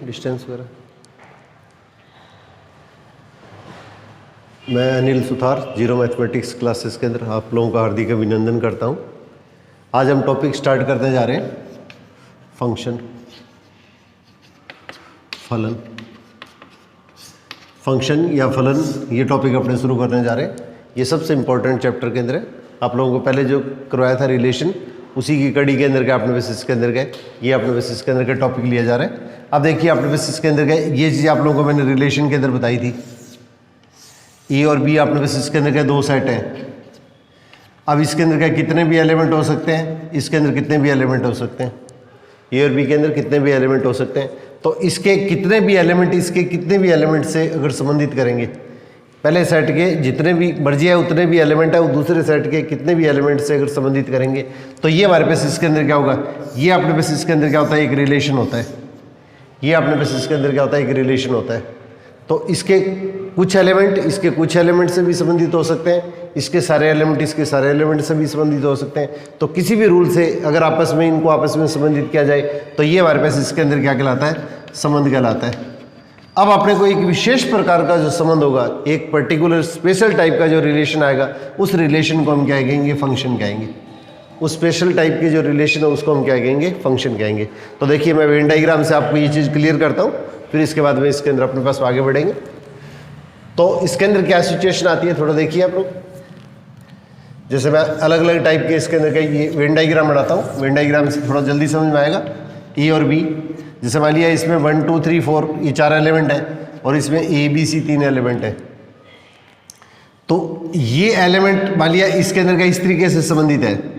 Distance वगैरह। मैं Anil Suthar, zero mathematics classes के अंदर आप लोगों का हार्दिक अभिनंदन करता हूं। आज हम टॉपिक स्टार्ट करने जा रहे हैं फंक्शन, फलन। फंक्शन या फलन ये टॉपिक अपने शुरू करने जा रहे हैं। ये सबसे इंपॉर्टेंट चैप्टर के अंदर है। आप लोगों को पहले जो करवाया था रिलेशन, उसी की कड़ी के अंदर का अपने बेसिस के अंदर गए, ये अपने बेसिस के अंदर का टॉपिक लिया जा रहा है। अब देखिए अपने बेसिस के अंदर गए, ये चीज़ आप लोगों को मैंने रिलेशन के अंदर बताई थी। ए और बी अपने बेसिस के अंदर के दो सेट हैं। अब इसके अंदर क्या कितने भी एलिमेंट हो सकते हैं, इसके अंदर कितने भी एलिमेंट हो सकते हैं, ए और बी के अंदर कितने भी एलिमेंट हो सकते हैं। तो इसके कितने भी एलिमेंट इसके कितने भी एलिमेंट से अगर संबंधित करेंगे, पहले सेट के जितने भी मर्जी है उतने भी एलिमेंट है, वो दूसरे सेट के कितने भी एलिमेंट से अगर संबंधित करेंगे तो ये हमारे बेसिस के अंदर क्या होगा, ये अपने बेसिस के अंदर क्या होता है, एक रिलेशन होता है। ये अपने बेसिस के अंदर क्या होता है, एक रिलेशन होता है। तो इसके कुछ एलिमेंट इसके कुछ एलिमेंट से भी संबंधित हो सकते हैं, इसके सारे एलिमेंट इसके सारे एलिमेंट से भी संबंधित हो सकते हैं। तो किसी भी रूल से अगर आपस में इनको आपस में संबंधित किया जाए तो ये हमारे पास इसके अंदर क्या कहलाता है, संबंध कहलाता है। अब अपने को एक विशेष प्रकार का जो संबंध होगा, एक पर्टिकुलर स्पेशल टाइप का जो रिलेशन आएगा, उस रिलेशन को हम क्या कहेंगे, फंक्शन कहेंगे। उस स्पेशल टाइप के जो रिलेशन है उसको हम क्या कहेंगे, फंक्शन कहेंगे। तो देखिए मैं वेन डायग्राम से आपको ये चीज़ क्लियर करता हूँ, फिर इसके बाद में इसके अंदर अपने पास आगे बढ़ेंगे। तो इसके अंदर क्या सिचुएशन आती है, थोड़ा देखिए आप लोग। जैसे मैं अलग अलग टाइप के इसके अंदर का ये वेन डायग्राम बनाता हूँ, वेन डायग्राम से थोड़ा जल्दी समझ में आएगा। ए और बी, जैसे मान लिया इसमें 1 2 3 4 ये 4 एलिमेंट है और इसमें ए बी सी 3 एलिमेंट है। तो ये एलिमेंट मान लिया इसके अंदर का इस तरीके से संबंधित है,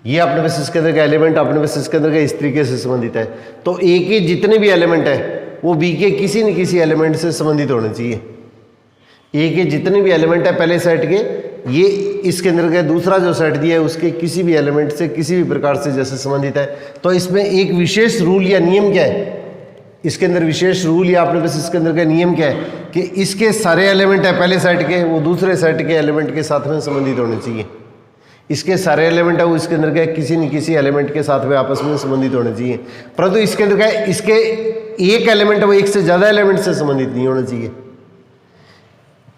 ये अपने बेसिस के अंदर का एलिमेंट अपने बेसिस के अंदर का इस तरीके से संबंधित है। तो ए के जितने भी एलिमेंट है वो बी के किसी न किसी एलिमेंट से संबंधित होने चाहिए। ए के जितने भी एलिमेंट है पहले सेट के, ये इसके अंदर का दूसरा जो सेट दिया है उसके किसी भी एलिमेंट से किसी भी प्रकार से जैसे संबंधित है। तो इसमें एक विशेष रूल या नियम क्या है, इसके अंदर विशेष रूल या अपने बेसिस के अंदर का नियम क्या है कि इसके सारे एलिमेंट है पहले सेट के, वो दूसरे सेट के एलिमेंट के साथ में संबंधित होने चाहिए। इसके सारे एलिमेंट है वो इसके अंदर का किसी न किसी एलिमेंट के साथ में आपस में संबंधित होने चाहिए। परंतु इसके अंदर का इसके एक एलिमेंट है वो एक से ज़्यादा एलिमेंट से संबंधित नहीं होना चाहिए।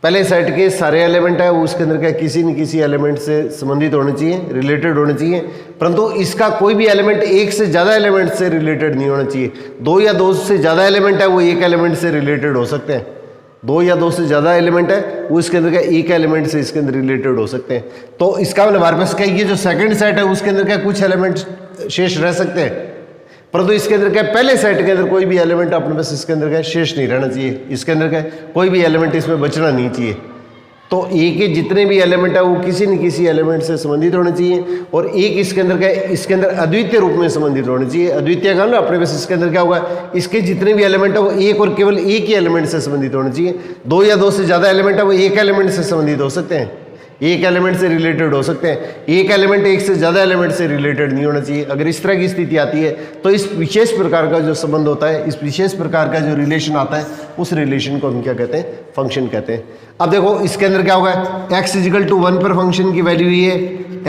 पहले सेट के सारे एलिमेंट है वो उसके अंदर का किसी न किसी एलिमेंट से संबंधित होने चाहिए, रिलेटेड होने चाहिए। परंतु इसका कोई भी एलिमेंट एक से ज़्यादा एलिमेंट से रिलेटेड नहीं होना चाहिए। 2 या 2 से ज़्यादा एलिमेंट है वो एक एलिमेंट से रिलेटेड हो सकते हैं। 2 या 2 से ज़्यादा एलिमेंट है वो इसके अंदर का एक एलिमेंट से इसके अंदर रिलेटेड हो सकते हैं। तो इसका मतलब हमारे पास क्या, ये जो सेकंड सेट है उसके अंदर क्या कुछ एलिमेंट शेष रह सकते हैं, परंतु इसके अंदर क्या पहले सेट के अंदर कोई भी एलिमेंट अपने पास इसके अंदर क्या शेष नहीं रहना चाहिए। इसके अंदर क्या कोई भी एलिमेंट इसमें बचना नहीं चाहिए। तो ए के जितने भी एलिमेंट है वो किसी न किसी एलिमेंट से संबंधित होने चाहिए और एक इसके अंदर क्या इसके अंदर अद्वितीय रूप में संबंधित होने चाहिए। अद्वितीय का ना अपने पास इसके अंदर क्या होगा, इसके जितने भी एलिमेंट है वो एक और केवल एक ही एलिमेंट से संबंधित होने चाहिए। 2 या 2 से ज़्यादा एलिमेंट है वो एक एलिमेंट से संबंधित हो सकते हैं, एक एलिमेंट से रिलेटेड हो सकते हैं। एक एलिमेंट एक से ज़्यादा एलिमेंट से रिलेटेड नहीं होना चाहिए। अगर इस तरह की स्थिति आती है तो इस विशेष प्रकार का जो संबंध होता है, इस विशेष प्रकार का जो रिलेशन आता है, उस रिलेशन को हम क्या कहते हैं, फंक्शन कहते हैं। अब देखो इसके अंदर क्या होगा, x = 1 पर फंक्शन की वैल्यू ये है,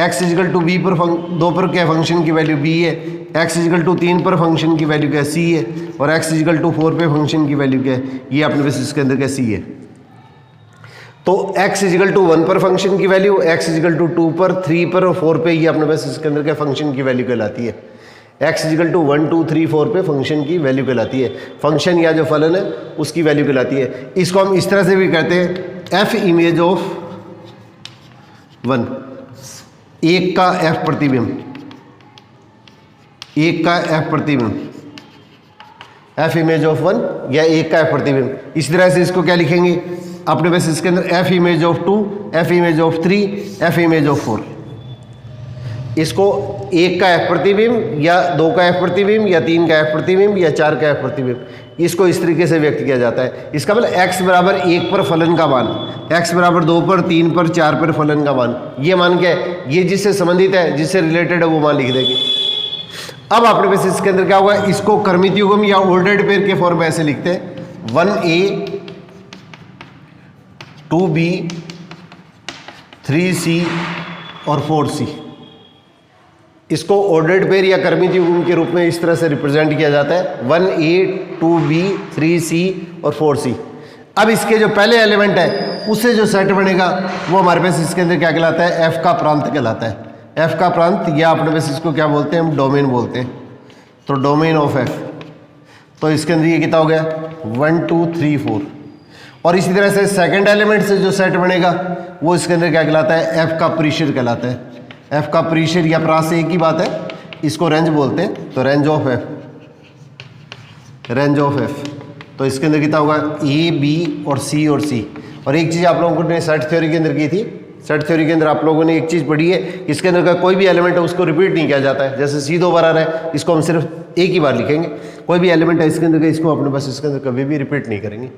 x = b पर 2 पर क्या फंक्शन की वैल्यू b है, x = 3 पर फंक्शन की वैल्यू क्या c है और x = 4 पे फंक्शन की वैल्यू क्या है, ये अपने बेसिस के अंदर क्या c है। तो x = 1 पर फंक्शन की वैल्यू, x = 2 पर 3 पर और 4 पे ये अपने बेसिस के अंदर क्या फंक्शन की वैल्यू कहलाती है। x = 1 2 3 4 पे फंक्शन की वैल्यू कहलाती है, फंक्शन या जो फलन है उसकी वैल्यू कहलाती है। इसको हम इस तरह से भी कहते हैं f इमेज ऑफ 1, एक का f प्रतिबिंब, एक का f प्रतिबिंब, f इमेज ऑफ 1 या एक का f प्रतिबिंब। इस तरह से इसको क्या लिखेंगे अपने बेसिस इसके अंदर, f image of 2, f image of 3, f image of 4। इसको एक का f प्रतिबिंब या 2 का f प्रतिबिंब या 3 का f प्रतिबिंब या 4 का f प्रतिबिंब, इसको इस तरीके से व्यक्त किया जाता है। इसका मतलब x = 1 पर फलन का मान, x = 2 पर 3 पर 4 पर फलन का मान, ये मान क्या है, ये जिससे संबंधित है जिससे रिलेटेड है वो मान लिख देंगे। अब अपने बेसिस इसके अंदर क्या होगा, इसको क्रमित युग्म या ऑर्डर्ड पेयर के फॉर्म में ऐसे लिखते हैं 1a 2b 3c और 4c। इसको ऑर्डर्ड पेयर या क्रमित युग्म के रूप में इस तरह से रिप्रेजेंट किया जाता है 1A 2B 3C और 4C। अब इसके जो पहले एलिमेंट है उससे जो सेट बनेगा वो हमारे पास इसके अंदर क्या कहलाता है, F का प्रांत कहलाता है। F का प्रांत या अपने पास इसको क्या बोलते हैं, हम डोमेन बोलते हैं। तो डोमेन ऑफ F, तो इसके अंदर ये कितना हो गया 1 2 3 4। और इसी तरह से सेकंड एलिमेंट से जो सेट बनेगा वो इसके अंदर क्या कहलाता है, F का परिसर कहलाता है। F का परिसर या प्रास से एक ही बात है, इसको रेंज बोलते हैं। तो range of F, range of F, तो इसके अंदर कितना होगा A B और C और C। और एक चीज़ आप लोगों ने सेट थ्योरी के अंदर की थी, सेट थ्योरी के अंदर आप लोगों ने एक चीज़ पढ़ी है, इसके अंदर का कोई भी एलिमेंट है उसको रिपीट नहीं किया जाता है। जैसे C 2 बार आ रहा है, इसको हम सिर्फ एक ही बार लिखेंगे। कोई भी एलिमेंट है इसके अंदर का, इसको अपने पास इसके अंदर कभी भी रिपीट नहीं करेंगे।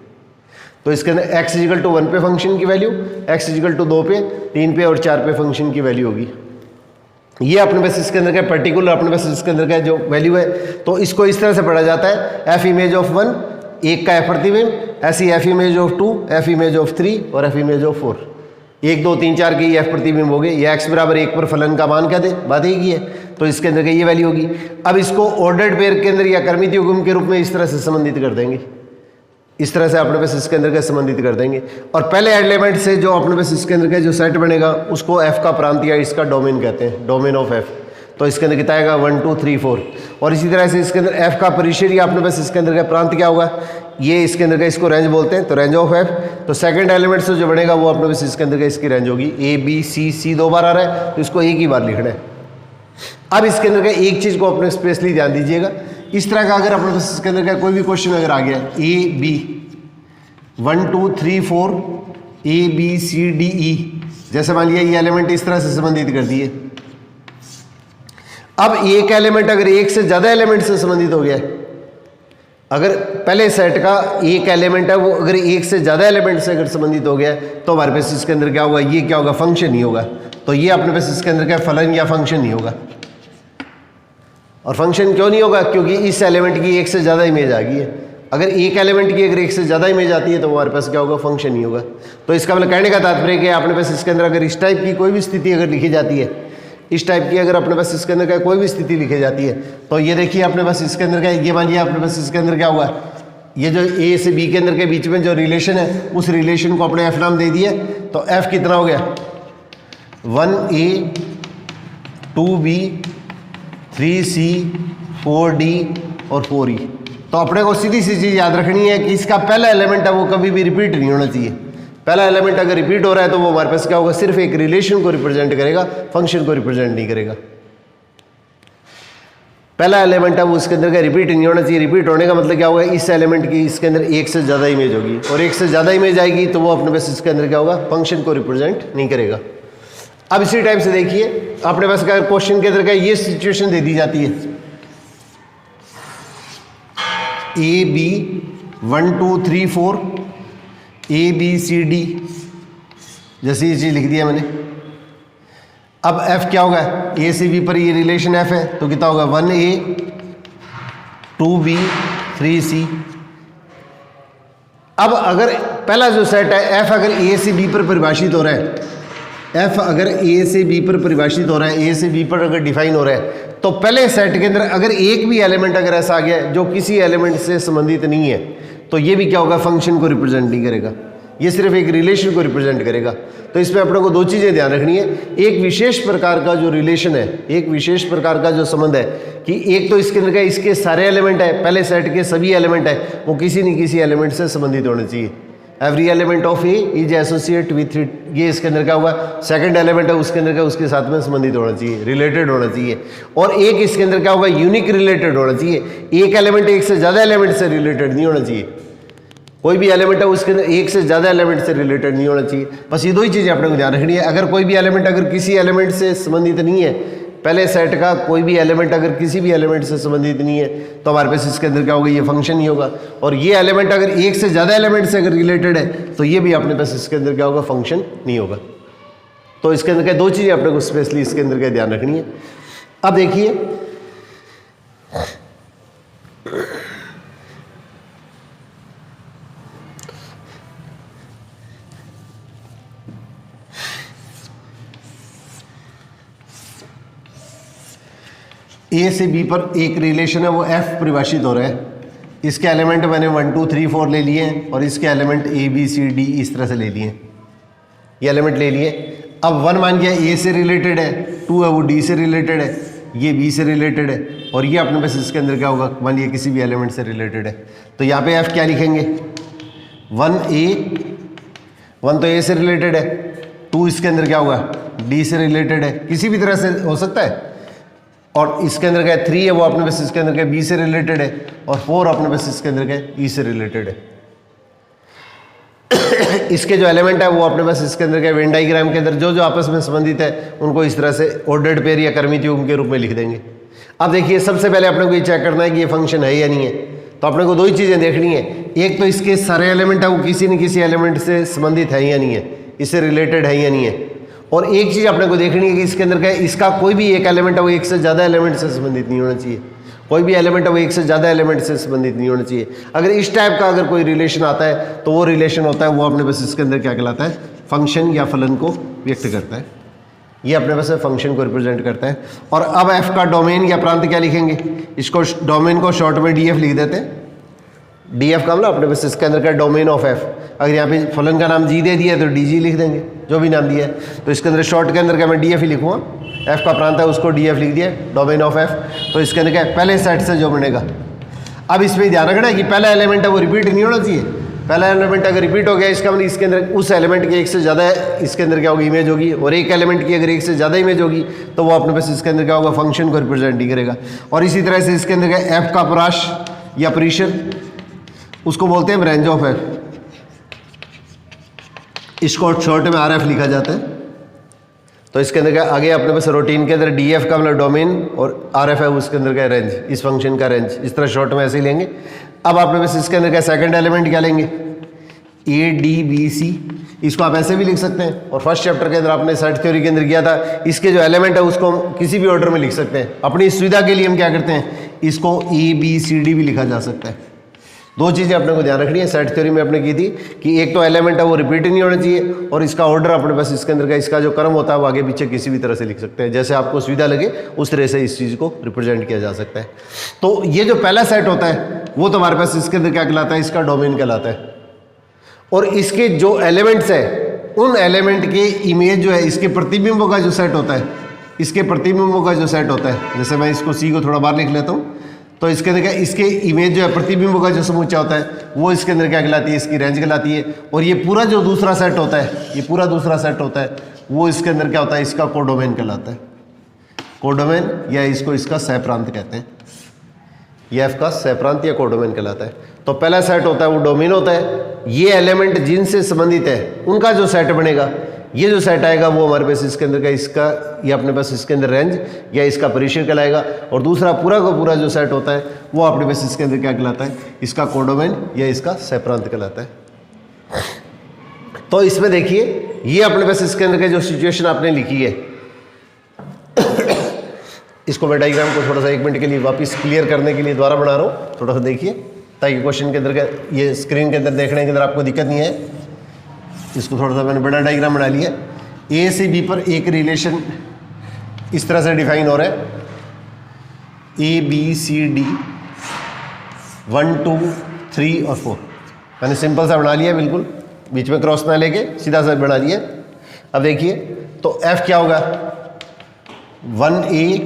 तो इसके अंदर x इजिकल टू 1 पे फंक्शन की वैल्यू, x इजिकल टू 2 पे, 3 पे और 4 पे फंक्शन की वैल्यू होगी। ये अपने पास इसके अंदर का पर्टिकुलर अपने पास इसके अंदर का जो वैल्यू है, तो इसको इस तरह से पढ़ा जाता है f इमेज ऑफ 1, एक का f प्रतिबिंब, ऐसी f image of 2, f image of 3 और f इमेज ऑफ 4। 1 2 3 4 के ये f प्रतिबिंब हो गए। ये x बराबर 1 पर फलन का मान क्या दे, बात एक ही है, तो इसके अंदर का ये वैल्यू होगी। अब इसको ऑर्डर्ड पेयर के अंदर या क्रमित युग्म के रूप में इस तरह से संबंधित कर देंगे, इस तरह से अपने पास इसके अंदर का संबंधित कर देंगे। और पहले एलिमेंट से जो अपने पास इसके अंदर का जो सेट बनेगा उसको f का प्रांत या इसका डोमेन कहते हैं, डोमेन ऑफ f। तो इसके अंदर कितना आएगा 1 2 3 4। और इसी तरह से इसके अंदर f का परिसर या अपने पास इसके अंदर का प्रांत क्या होगा, ये इसके अंदर का इसको रेंज बोलते हैं। तो रेंज ऑफ f, तो सेकंड एलिमेंट से जो बनेगा वो अपने पास इसके अंदर का इसकी रेंज होगी। A B C, C 2 बार आ रहा है तो इसको एक ही बार लिखना है। अब इसके अंदर का एक चीज़ को अपने स्पेशली ध्यान दीजिएगा, इस तरह का अगर अपने पास इसके अंदर का कोई भी क्वेश्चन अगर आ गया A B 1 2 3 4 A B C D E, जैसे मान लिया ये एलिमेंट इस तरह से संबंधित कर दिए। अब एक एलिमेंट अगर एक से ज़्यादा एलिमेंट से संबंधित हो गया है, अगर पहले सेट का एक एलिमेंट है वो अगर एक से ज़्यादा एलिमेंट से अगर संबंधित हो गया है तो हमारे पास इसके अंदर क्या होगा, ये क्या होगा, फंक्शन ही होगा। तो ये अपने पास इसके अंदर क्या फलन या फंक्शन नहीं होगा। और फंक्शन क्यों नहीं होगा, क्योंकि इस एलिमेंट की एक से ज़्यादा इमेज आ गई है। अगर एक एलिमेंट की अगर एक से ज़्यादा इमेज आती है तो हमारे पास क्या होगा, फंक्शन ही होगा। तो इसका मतलब कहने का तात्पर्य कि अपने पास इसके अंदर अगर इस टाइप की कोई भी स्थिति अगर लिखी जाती है, इस टाइप की अगर अपने पास इसके अंदर का कोई भी स्थिति लिखी जाती है, तो ये देखिए अपने पास इसके अंदर का, ये मानिए अपने पास इसके अंदर क्या हुआ, ये जो A से B के अंदर के बीच में जो रिलेशन है उस रिलेशन को अपने F नाम दे दिया। तो F कितना हो गया 1A 2B 3C 4D और 4E। तो अपने को सीधी सी चीज़ याद रखनी है कि इसका पहला एलिमेंट है वो कभी भी रिपीट नहीं होना चाहिए। पहला एलिमेंट अगर रिपीट हो रहा है तो वो हमारे पास क्या होगा, सिर्फ एक रिलेशन को रिप्रेजेंट करेगा, फंक्शन को रिप्रेजेंट नहीं करेगा। पहला एलिमेंट है वो इसके अंदर का रिपीट नहीं होना चाहिए। रिपीट होने का मतलब क्या होगा, इस एलिमेंट की इसके अंदर एक से ज़्यादा इमेज होगी, और एक से ज़्यादा इमेज आएगी तो वो अपने पास इसके अंदर क्या होगा, फंक्शन को रिप्रेजेंट नहीं करेगा। अब इसी टाइप से देखिए अपने पास क्या क्वेश्चन के अंदर का ये सिचुएशन दे दी जाती है, A B 1 2 3 4 A B C D, जैसे ये चीज़ लिख दिया मैंने। अब F क्या होगा, A से B पर ये रिलेशन F है तो कितना होगा 1A 2B 3C। अब अगर पहला जो सेट है F अगर A से B पर परिभाषित हो रहा है, F अगर A से B पर परिभाषित हो रहा है, A से B पर अगर डिफाइन हो रहा है, तो पहले सेट के अंदर अगर एक भी एलिमेंट अगर ऐसा आ गया जो किसी एलिमेंट से संबंधित नहीं है तो ये भी क्या होगा, फंक्शन को रिप्रेजेंट नहीं करेगा, ये सिर्फ एक रिलेशन को रिप्रेजेंट करेगा। तो इसमें अपने को दो चीज़ें ध्यान रखनी है, एक विशेष प्रकार का जो रिलेशन है, एक विशेष प्रकार का जो संबंध है कि एक तो इसके अंदर का इसके सारे एलिमेंट है, पहले सेट के सभी एलिमेंट है वो किसी न किसी एलिमेंट से संबंधित होने चाहिए। Every element of A is associate with it, ये इसके अंदर क्या होगा, सेकंड एलिमेंट है उसके अंदर का उसके साथ में संबंधित होना चाहिए, रिलेटेड होना चाहिए। और एक इसके अंदर क्या होगा, यूनिक रिलेटेड होना चाहिए। एक एलिमेंट एक से ज़्यादा एलिमेंट से रिलेटेड नहीं होना चाहिए। कोई भी एलिमेंट है उसके अंदर एक से ज़्यादा एलिमेंट से रिलेटेड नहीं होना चाहिए। बस ये दो ही चीज़ें अपने को ध्यान रखनी है। अगर कोई भी एलिमेंट अगर किसी एलिमेंट से संबंधित नहीं है, पहले सेट का कोई भी एलिमेंट अगर किसी भी एलिमेंट से संबंधित नहीं है तो हमारे पास इसके अंदर क्या होगा, ये फंक्शन ही होगा। और ये एलिमेंट अगर एक से ज़्यादा एलिमेंट से अगर रिलेटेड है तो ये भी अपने पास इसके अंदर क्या होगा, फंक्शन नहीं होगा। तो इसके अंदर क्या दो चीज़ें अपने को स्पेशली इसके अंदर क्या ध्यान रखनी है। अब देखिए ए से बी पर एक रिलेशन है वो एफ परिभाषित हो रहा है। इसके एलिमेंट मैंने 1 2 3 4 ले लिए हैं और इसके element A B C D इस तरह से ले लिए, ये एलिमेंट ले लिए। अब 1 मान गया ए से रिलेटेड है, 2 है वो डी से रिलेटेड है, ये बी से रिलेटेड है, और ये अपने पास इसके अंदर क्या होगा, मान लिया किसी भी एलिमेंट से रिलेटेड है। तो यहाँ पे एफ क्या लिखेंगे, 1 तो ए से रिलेटेड है, 2 इसके अंदर क्या होगा, डी से रिलेटेड है, किसी भी तरह से हो सकता है, और इसके अंदर क्या है 3 है वो अपने पास इसके अंदर क्या बी से रिलेटेड है, और 4 अपने पास इसके अंदर क्या ई से रिलेटेड है। इसके जो एलिमेंट है वो अपने पास इसके अंदर क्या वेन डायग्राम के अंदर जो जो आपस में संबंधित है उनको इस तरह से ऑर्डर्ड पेयर या क्रमित युग्म के रूप में लिख देंगे। अब देखिए सबसे पहले अपने को ये चेक करना है कि ये फंक्शन है या नहीं है। तो अपने को दो ही चीज़ें देखनी है, एक तो इसके सारे एलिमेंट है वो किसी न किसी एलिमेंट से संबंधित है या नहीं है, इससे रिलेटेड है या नहीं है, और एक चीज़ अपने को देखनी है कि इसके अंदर क्या है, इसका कोई भी एक एलिमेंट है वो एक से ज़्यादा एलिमेंट से संबंधित नहीं होना चाहिए, कोई भी एलिमेंट है वो एक से ज़्यादा एलिमेंट से संबंधित नहीं होना चाहिए। अगर इस टाइप का अगर कोई रिलेशन आता है तो वो रिलेशन होता है वो अपने पास इसके अंदर क्या कहलाता है, फंक्शन या फलन को व्यक्त करता है, ये अपने पास फंक्शन को रिप्रेजेंट करता है। और अब एफ का डोमेन या प्रांत क्या लिखेंगे, इसको डोमेन को शॉर्ट में डी एफ लिख देते हैं। डी एफ का मतलब अपने पास इसके अंदर का डोमेन ऑफ एफ, अगर यहाँ पे फलन का नाम जी दे दिया है तो डी जी लिख देंगे, जो भी नाम दिया है। तो इसके अंदर शॉर्ट के अंदर क्या मैं डी एफ ही लिखूँगा, एफ का प्रांत है उसको डी एफ लिख दिया, डोमेन ऑफ एफ। तो इसके अंदर क्या है, पहले सेट से जो बनेगा। अब इसमें ध्यान रखना है कि पहला एलिमेंट है वो रिपीट नहीं होना चाहिए, पहला एलिमेंट अगर रिपीट हो गया इसका मतलब इसके अंदर उस एलिमेंट की एक से ज़्यादा इसके अंदर क्या होगी, इमेज होगी, और एक एलिमेंट की अगर एक से ज़्यादा इमेज होगी तो वो अपने पास इसके अंदर क्या होगा, फंक्शन को रिप्रेजेंट ही करेगा। और इसी तरह से इसके अंदर क्या एफ का पराश या परिसर, उसको बोलते हैं रेंज ऑफ एफ, इसको शॉर्ट में आर एफ लिखा जाता है। तो इसके अंदर क्या आगे अपने पास रूटीन के अंदर डी एफ का मतलब डोमेन और आर एफ है उसके अंदर क्या रेंज, इस फंक्शन का रेंज, इस तरह शॉर्ट में ऐसे ही लेंगे। अब अपने पास इसके अंदर क्या सेकंड एलिमेंट क्या लेंगे, ए डी बी सी, इसको आप ऐसे भी लिख सकते हैं। और फर्स्ट चैप्टर के अंदर आपने सेट थ्योरी के अंदर किया था, इसके जो एलिमेंट है उसको हम किसी भी ऑर्डर में लिख सकते हैं। अपनी सुविधा के लिए हम क्या करते हैं, इसको ए बी सी डी भी लिखा जा सकता है। दो चीज़ें अपने को ध्यान रखनी है, सेट थ्योरी में आपने की थी कि एक तो एलिमेंट है वो रिपीट नहीं होना चाहिए, और इसका ऑर्डर अपने पास इसके अंदर का इसका जो क्रम होता है वो आगे पीछे किसी भी तरह से लिख सकते हैं, जैसे आपको सुविधा लगे उस तरह से इस चीज़ को रिप्रेजेंट किया जा सकता है। तो ये जो पहला सेट होता है वो तो हमारे पास इसके अंदर क्या कहलाता है, इसका डोमेन कहलाता है। और इसके जो एलिमेंट्स है उन एलिमेंट के इमेज जो है इसके प्रतिबिंबों का जो सेट होता है, इसके प्रतिबिंबों का जो सेट होता है, जैसे मैं इसको सी को थोड़ा बाहर लिख लेता हूँ, तो इसके अंदर क्या इसके इमेज जो है प्रतिबिंबों का जो समूचा होता है वो इसके अंदर क्या कहलाती है, इसकी रेंज कहलाती है। और ये पूरा जो दूसरा सेट होता है, ये पूरा दूसरा सेट होता है वो इसके अंदर क्या होता है, इसका कोडोमेन कहलाता है। कोडोमेन या इसको इसका सहप्रांत कहते हैं, ये एफ का सहप्रांत या कोडोमेन कहलाता है। तो पहला सेट होता है वो डोमेन होता है, ये एलिमेंट जिनसे संबंधित है उनका जो सेट बनेगा, ये जो सेट आएगा वो हमारे पास इसके अंदर का इसका ये अपने पास इसके अंदर रेंज या इसका परिसर कहलाएगा। और दूसरा पूरा का पूरा जो सेट होता है वो अपने पास इसके अंदर क्या कहलाता है, इसका कोडोमेन या इसका सहप्रांत कहलाता है। तो इसमें देखिए ये अपने पास इसके अंदर का जो सिचुएशन आपने लिखी है, इसको मैं डायग्राम को थोड़ा सा 1 मिनट के लिए वापस क्लियर करने के लिए दोबारा बना रहा हूँ, थोड़ा सा देखिए ताकि क्वेश्चन के अंदर का ये स्क्रीन के अंदर देखने के अंदर आपको दिक्कत नहीं है। इसको थोड़ा सा मैंने बड़ा डायग्राम बना लिया। ए से बी पर एक रिलेशन इस तरह से डिफाइन हो रहा है, ए बी सी डी 1 2 3 और 4, मैंने सिंपल सा बना लिया, बिल्कुल बीच में क्रॉस ना लेके सीधा सा बना लिया। अब देखिए तो एफ क्या होगा, 1A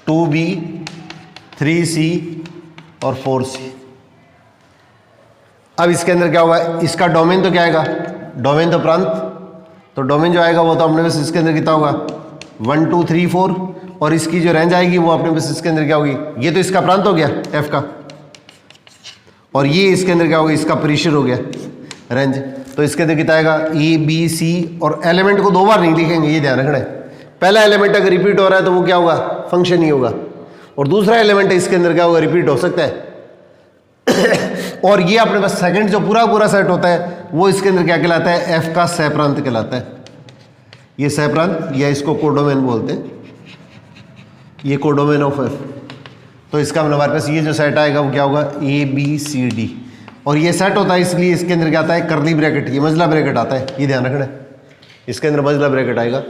2B 3C और 4C। अब इसके अंदर क्या होगा, इसका डोमेन तो क्या आएगा, डोमेन तो प्रांत, तो डोमेन जो आएगा वो तो अपने पास इसके अंदर कितना होगा 1 2 3 4, और इसकी जो रेंज आएगी वो अपने पास इसके अंदर क्या होगी, ये तो इसका प्रांत हो गया एफ का, और ये इसके अंदर क्या होगा, इसका परिसर हो गया रेंज। तो इसके अंदर कितना आएगा ए बी सी, और एलिमेंट को 2 बार नहीं लिखेंगे, ये ध्यान रखना है। पहला एलिमेंट अगर रिपीट हो रहा है तो वो क्या होगा, फंक्शन ही होगा, और दूसरा एलिमेंट इसके अंदर क्या होगा, रिपीट हो सकता है। और ये अपने पास सेकंड जो पूरा पूरा सेट होता है वो इसके अंदर क्या कहलाता है, एफ का सहप्रांत कहलाता है। ये सहप्रांत या इसको कोडोमेन बोलते हैं, ये कोडोमेन ऑफ एफ। तो इसका मतलब हमारे पास ये जो सेट आएगा वो क्या होगा, ए बी सी डी, और ये सेट होता है इसलिए इसके अंदर क्या आता है, कर्ली ब्रैकेट, ये मजला ब्रैकेट आता है, ये ध्यान रखना है, इसके अंदर मजला ब्रैकेट आएगा।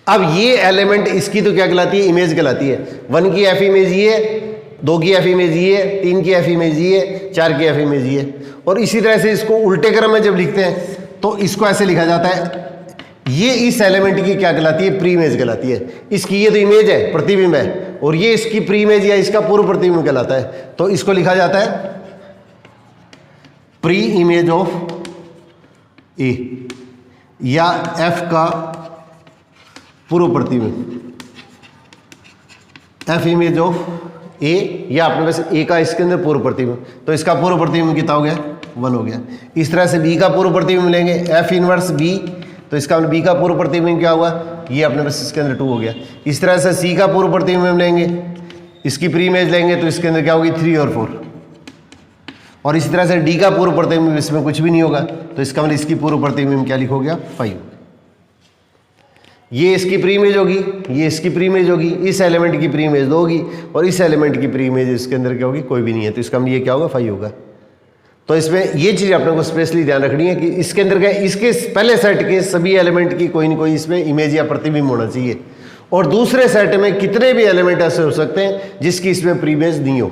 अब ये एलिमेंट इसकी तो क्या कहलाती है, इमेज कहलाती है। 1 की एफ इमेज ये है, 2 की एफ इमेज ये है, 3 की एफ इमेज ये है, 4 की एफ इमेज ये है। और इसी तरह से इसको उल्टे क्रम में जब लिखते हैं तो इसको ऐसे लिखा जाता है, ये इस एलिमेंट की क्या कहलाती है, प्री इमेज कहलाती है। इसकी ये तो इमेज है, प्रतिबिंब है, और ये इसकी प्री इमेज या इसका पूर्व प्रतिबिंब कहलाता है। तो इसको लिखा जाता है प्री इमेज ऑफ ए या एफ का पूर्व प्रतिबिंब, एफ इमेज ऑफ ए या अपने पास ए का इसके अंदर पूर्व प्रतिबिंब। तो इसका पूर्व प्रतिबिंब कितना हो गया, 1 हो गया। इस तरह से बी का पूर्व प्रतिबिंब लेंगे, एफ इनवर्स बी, तो इसका बी का पूर्व प्रतिबिंब क्या हुआ, ये अपने पास इसके अंदर 2 हो गया। इस तरह से सी का पूर्व प्रतिबिंब लेंगे, इसकी प्री इमेज लेंगे तो इसके अंदर क्या होगी, 3 और 4। और इसी तरह से डी का पूर्व प्रतिबिंब, इसमें कुछ भी नहीं होगा, तो इसका मतलब इसकी पूर्व प्रतिबिंब क्या लिखोगे, 5। ये इसकी प्री इमेज होगी, ये इसकी प्री इमेज होगी, इस एलिमेंट की प्री इमेज 2 होगी, और इस एलिमेंट की प्री इमेज इसके अंदर क्या होगी, कोई भी नहीं है, तो इसका मतलब ये क्या होगा, 5 होगा। तो इसमें ये चीज़ अपने को स्पेशली ध्यान रखनी है कि इसके अंदर क्या, इसके पहले सेट के सभी एलिमेंट की कोई ना कोई इसमें इमेज या प्रतिबिंब होना चाहिए, और दूसरे सेट में कितने भी एलिमेंट ऐसे हो सकते हैं जिसकी इसमें प्री इमेज नहीं हो।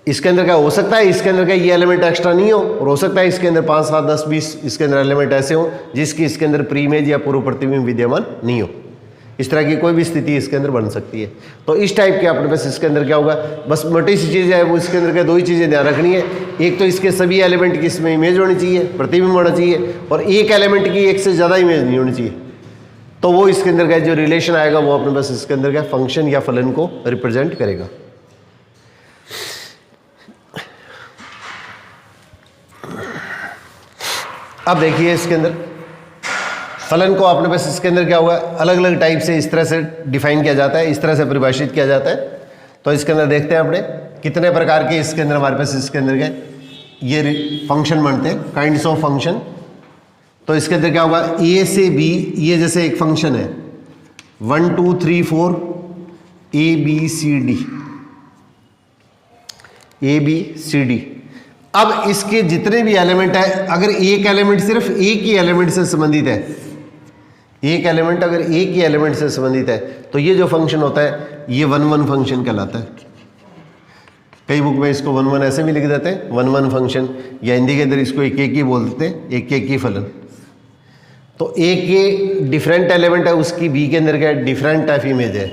इसके अंदर क्या हो सकता है, इसके अंदर क्या ये एलिमेंट एक्स्ट्रा नहीं हो, और हो सकता है इसके अंदर 5, 7, 10, 20 इसके अंदर एलिमेंट ऐसे हो जिसकी इसके अंदर प्री इमेज या पूर्व प्रतिबिंब विद्यमान नहीं हो। इस तरह की कोई भी स्थिति इसके अंदर बन सकती है। तो इस टाइप के अपने पास इसके अंदर क्या होगा, बस मोटी सी चीज़ है वो, इसके अंदर क्या 2 ही चीज़ें ध्यान रखनी है। एक तो इसके सभी एलिमेंट की इसमें इमेज होनी चाहिए, प्रतिबिंब होना चाहिए, और एक एलिमेंट की एक से ज़्यादा इमेज नहीं होनी चाहिए। तो वो इसके अंदर का जो रिलेशन आएगा वो अपने पास इसके अंदर क्या फंक्शन या फलन को रिप्रेजेंट करेगा। अब देखिए इसके अंदर फलन को अपने पास इसके अंदर क्या हुआ, अलग अलग टाइप से इस तरह से डिफाइन किया जाता है, इस तरह से परिभाषित किया जाता है। तो इसके अंदर देखते हैं अपने कितने प्रकार के इसके अंदर हमारे पास इसके अंदर क्या ये फंक्शन बनते हैं, काइंड्स ऑफ फंक्शन। तो इसके अंदर क्या होगा, ए से बी, ये जैसे एक फंक्शन है 1 2 3 4 A B C D, A B C D. अब इसके जितने भी एलिमेंट है, अगर एक एलिमेंट सिर्फ एक ही एलिमेंट से संबंधित है, एक एलिमेंट अगर एक ही एलिमेंट से संबंधित है, तो ये जो फंक्शन होता है ये 1 1 फंक्शन कहलाता है। कई बुक में इसको 1 1 ऐसे भी लिख देते हैं, 1 1 फंक्शन, या हिंदी के अंदर इसको 1 1 ही बोल देते हैं, 1 1 ही फलन। तो एक ये डिफरेंट एलिमेंट है, उसकी बी के अंदर क्या डिफरेंट टाइप इमेज है।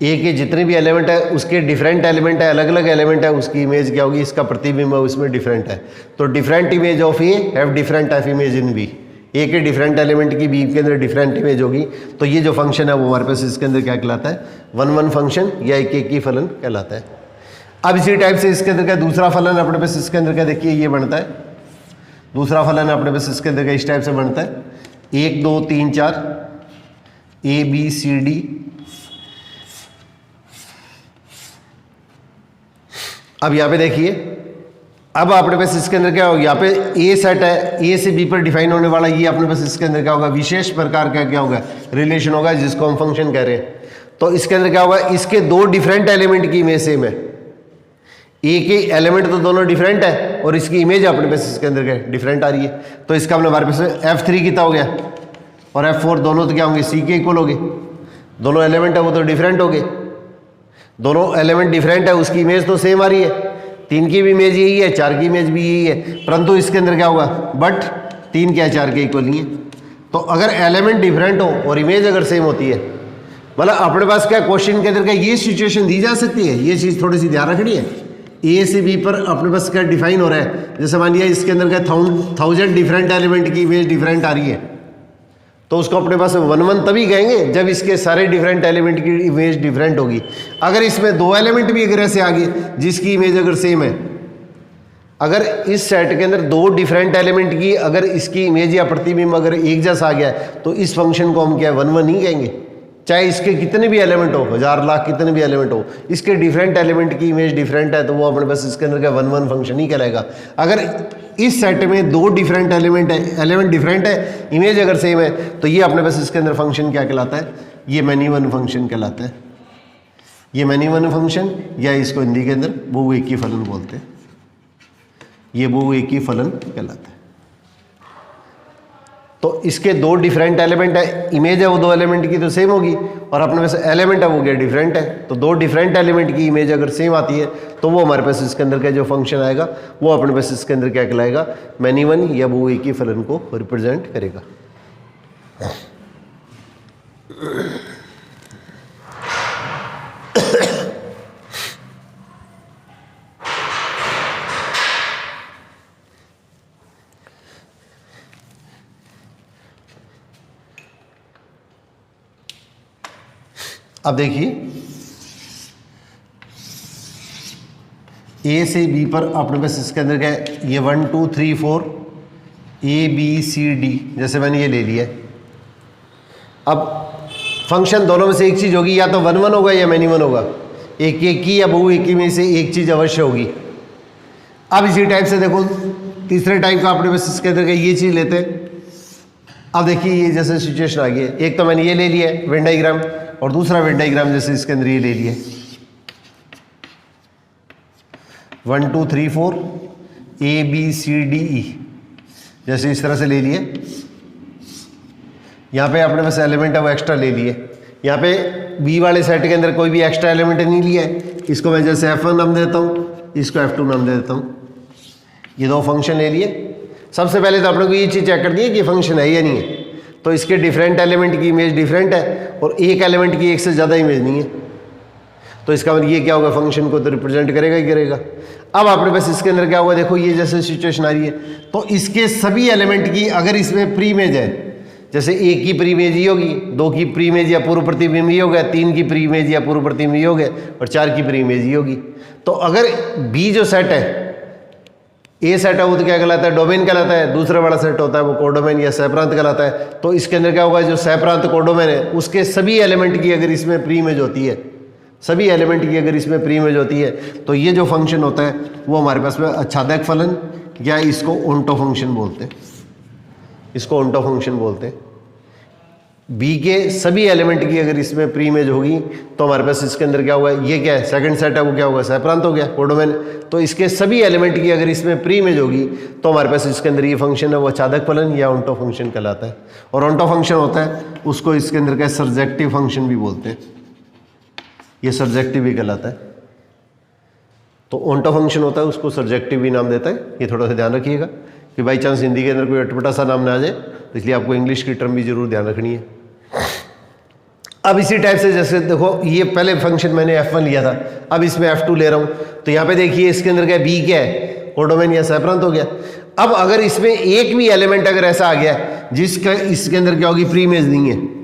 ए के जितने भी एलिमेंट है उसके डिफरेंट एलिमेंट है, अलग अलग एलिमेंट है, उसकी इमेज क्या होगी, इसका प्रतिबिंब है उसमें डिफरेंट है। तो different image of A have different type image in B, A के डिफरेंट एलिमेंट की बी के अंदर डिफरेंट इमेज होगी। तो ये जो फंक्शन है वो हमारे पास इसके अंदर क्या कहलाता है, 1 1 फंक्शन या 1 1 ही फलन कहलाता है। अब इसी टाइप से इसके अंदर क्या दूसरा फलन अपने पास इसके अंदर क्या देखिए ये बनता है, दूसरा फलन अपने पास इसके अंदर क्या इस टाइप से बनता है 1 2 3 4 ए बी सी डी। अब यहाँ पे देखिए, अब अपने पास इसके अंदर क्या होगा, यहाँ पे ए सेट है, ए से बी पर डिफाइन होने वाला, ये अपने पास इसके अंदर क्या होगा, विशेष प्रकार का क्या होगा रिलेशन होगा जिसको हम फंक्शन कह रहे हैं। तो इसके अंदर क्या होगा, इसके 2 डिफरेंट एलिमेंट की इमेज सेम है, ए के एलिमेंट तो दोनों डिफरेंट है और इसकी इमेज अपने पास इसके अंदर क्या डिफरेंट आ रही है। तो इसका अपने हमारे पास F3 कितना हो गया और F4 दोनों तो क्या होंगे, सी के इक्वल हो गए। दोनों एलिमेंट है वो तो डिफरेंट हो गए, दोनों एलिमेंट डिफरेंट है, उसकी इमेज तो सेम आ रही है, 3 की भी इमेज यही है, 4 की इमेज भी यही है, परंतु इसके अंदर क्या होगा, बट 3 क्या है 4 के इक्वल नहीं है। तो अगर एलिमेंट डिफरेंट हो और इमेज अगर सेम होती है, मतलब अपने पास क्या क्वेश्चन के अंदर क्या ये सिचुएशन दी जा सकती है, ये चीज़ थोड़ी सी ध्यान रखनी है। ए से बी पर अपने पास क्या डिफाइन हो रहा है, जैसे मान लिया इसके अंदर क्या 1000 डिफरेंट एलिमेंट की इमेज डिफरेंट आ रही है, तो उसको अपने पास 1 1 तभी कहेंगे जब इसके सारे डिफरेंट एलिमेंट की इमेज डिफरेंट होगी। अगर इसमें 2 एलिमेंट भी अगर ऐसे आ गए जिसकी इमेज अगर सेम है, अगर इस सेट के अंदर 2 डिफरेंट एलिमेंट की अगर इसकी इमेज या प्रतिबिंब अगर एक जैसा आ गया तो इस फंक्शन को हम क्या 1 1 ही कहेंगे, चाहे इसके कितने भी एलिमेंट हो, 1000 लाख कितने भी एलिमेंट हो, इसके डिफरेंट एलिमेंट की इमेज डिफरेंट है तो वो अपने पास इसके अंदर क्या 1 1 फंक्शन ही कहलाएगा। अगर इस सेट में 2 डिफरेंट एलिमेंट है, एलिमेंट डिफरेंट है, इमेज अगर सेम है, तो ये अपने पास इसके अंदर फंक्शन क्या कहलाता है, ये मैनी वन फंक्शन कहलाता है। ये मैनी वन फंक्शन या इसको हिंदी के अंदर बहुएकी फलन बोलते हैं, ये बहुएकी फलन कहलाता है। तो इसके दो डिफरेंट एलिमेंट है, इमेज है वो दो एलिमेंट की तो सेम होगी, और अपने पास एलिमेंट है वो क्या डिफरेंट है। तो दो डिफरेंट एलिमेंट की इमेज अगर सेम आती है तो वो हमारे पास इसके अंदर का जो फंक्शन आएगा वो अपने पास इसके अंदर क्या कहलाएगा, मैनी वन या वो एक ही फलन को रिप्रेजेंट करेगा। अब देखिए ए से बी पर अपने पास इसके अंदर क्या है, ये 1 2 3 4 ABCD जैसे मैंने ये ले लिया। अब फंक्शन दोनों में से एक चीज़ होगी, या तो 1 1 होगा या मैनी वन होगा, एक एक की या बहु एक ही में से एक चीज़ अवश्य होगी। अब इसी टाइप से देखो तीसरे टाइप का अपने पास इसके अंदर का ये चीज़ लेते हैं। अब देखिए ये जैसे सिचुएशन आ गई है, एक तो मैंने ये ले लिया है वेन डाइग्राम, और दूसरा वेन डाइग्राम जैसे इसके अंदर ये ले लिया 1 2 3 4 ABCDE जैसे इस तरह से ले लिए। यहाँ पे अपने पास एलिमेंट है वो एक्स्ट्रा ले लिए, यहाँ पे बी वाले सेट के अंदर कोई भी एक्स्ट्रा एलिमेंट नहीं लिया है, इसको मैं जैसे F1 नाम देता हूँ, इसको F2 नाम दे देता हूँ। ये दो फंक्शन ले लिए। सबसे पहले तो अपने को ये चीज़ चेक कर दी है कि फंक्शन है या नहीं है, तो इसके डिफरेंट एलिमेंट की इमेज डिफरेंट है और एक एलिमेंट की एक से ज़्यादा इमेज नहीं है, तो इसका मतलब ये क्या होगा, फंक्शन को तो रिप्रेजेंट करेगा ही करेगा। अब आपने बस इसके अंदर क्या होगा, देखो ये जैसे सिचुएशन आ रही है, तो इसके सभी एलिमेंट की अगर इसमें प्री इमेज है, जैसे एक की प्री इमेज ही होगी, दो की प्री इमेज या पूर्व प्रतिबिंब ही हो गया, तीन की प्री इमेज या पूर्व प्रतिबिंब ही हो गया, और चार की प्री इमेज ही होगी। तो अगर बी जो सेट है, ए सेट है वो तो क्या कहलाता है, डोमेन कहलाता है, दूसरा वाला सेट होता है वो कोडोमेन या सहप्रांत कहलाता है। तो इसके अंदर क्या होगा, जो सहप्रांत कोडोमेन है उसके सभी एलिमेंट की अगर इसमें प्री इमेज होती है, सभी एलिमेंट की अगर इसमें प्री इमेज होती है, तो ये जो फंक्शन होता है वो हमारे पास में आच्छादक फलन या इसको ओंटो फंक्शन बोलते हैं, इसको ओंटो फंक्शन बोलते हैं। बी के सभी एलिमेंट की अगर इसमें प्री इमेज होगी तो हमारे पास इसके अंदर क्या होगा, ये क्या है सेकंड सेट है वो क्या होगा, सहप्रांत हो गया कोडोमेन। तो इसके सभी एलिमेंट की अगर इसमें प्री इमेज होगी तो हमारे पास इसके अंदर ये फंक्शन है वो आच्छादक फलन या ओंटो फंक्शन कहलाता है। और ओंटो फंक्शन होता है उसको इसके अंदर क्या सर्जेक्टिव फंक्शन भी बोलते हैं, ये सर्जेक्टिव भी कहलाता है। तो ओंटो फंक्शन होता है उसको सर्जेक्टिव भी नाम देता है, ये थोड़ा सा ध्यान रखिएगा कि बाई चांस हिंदी के अंदर कोई अटपटा सा नाम ना आ जाए, तो इसलिए आपको इंग्लिश की टर्म भी जरूर ध्यान रखनी है। अब इसी टाइप से जैसे देखो ये पहले फंक्शन मैंने F1 लिया था, अब इसमें F2 ले रहा हूँ, तो यहाँ पे देखिए इसके अंदर क्या बी क्या है, कोडोमेन या सहप्रांत हो गया। अब अगर इसमें एक भी एलिमेंट अगर ऐसा आ गया जिसका इसके अंदर क्या होगी, प्री इमेज नहीं है,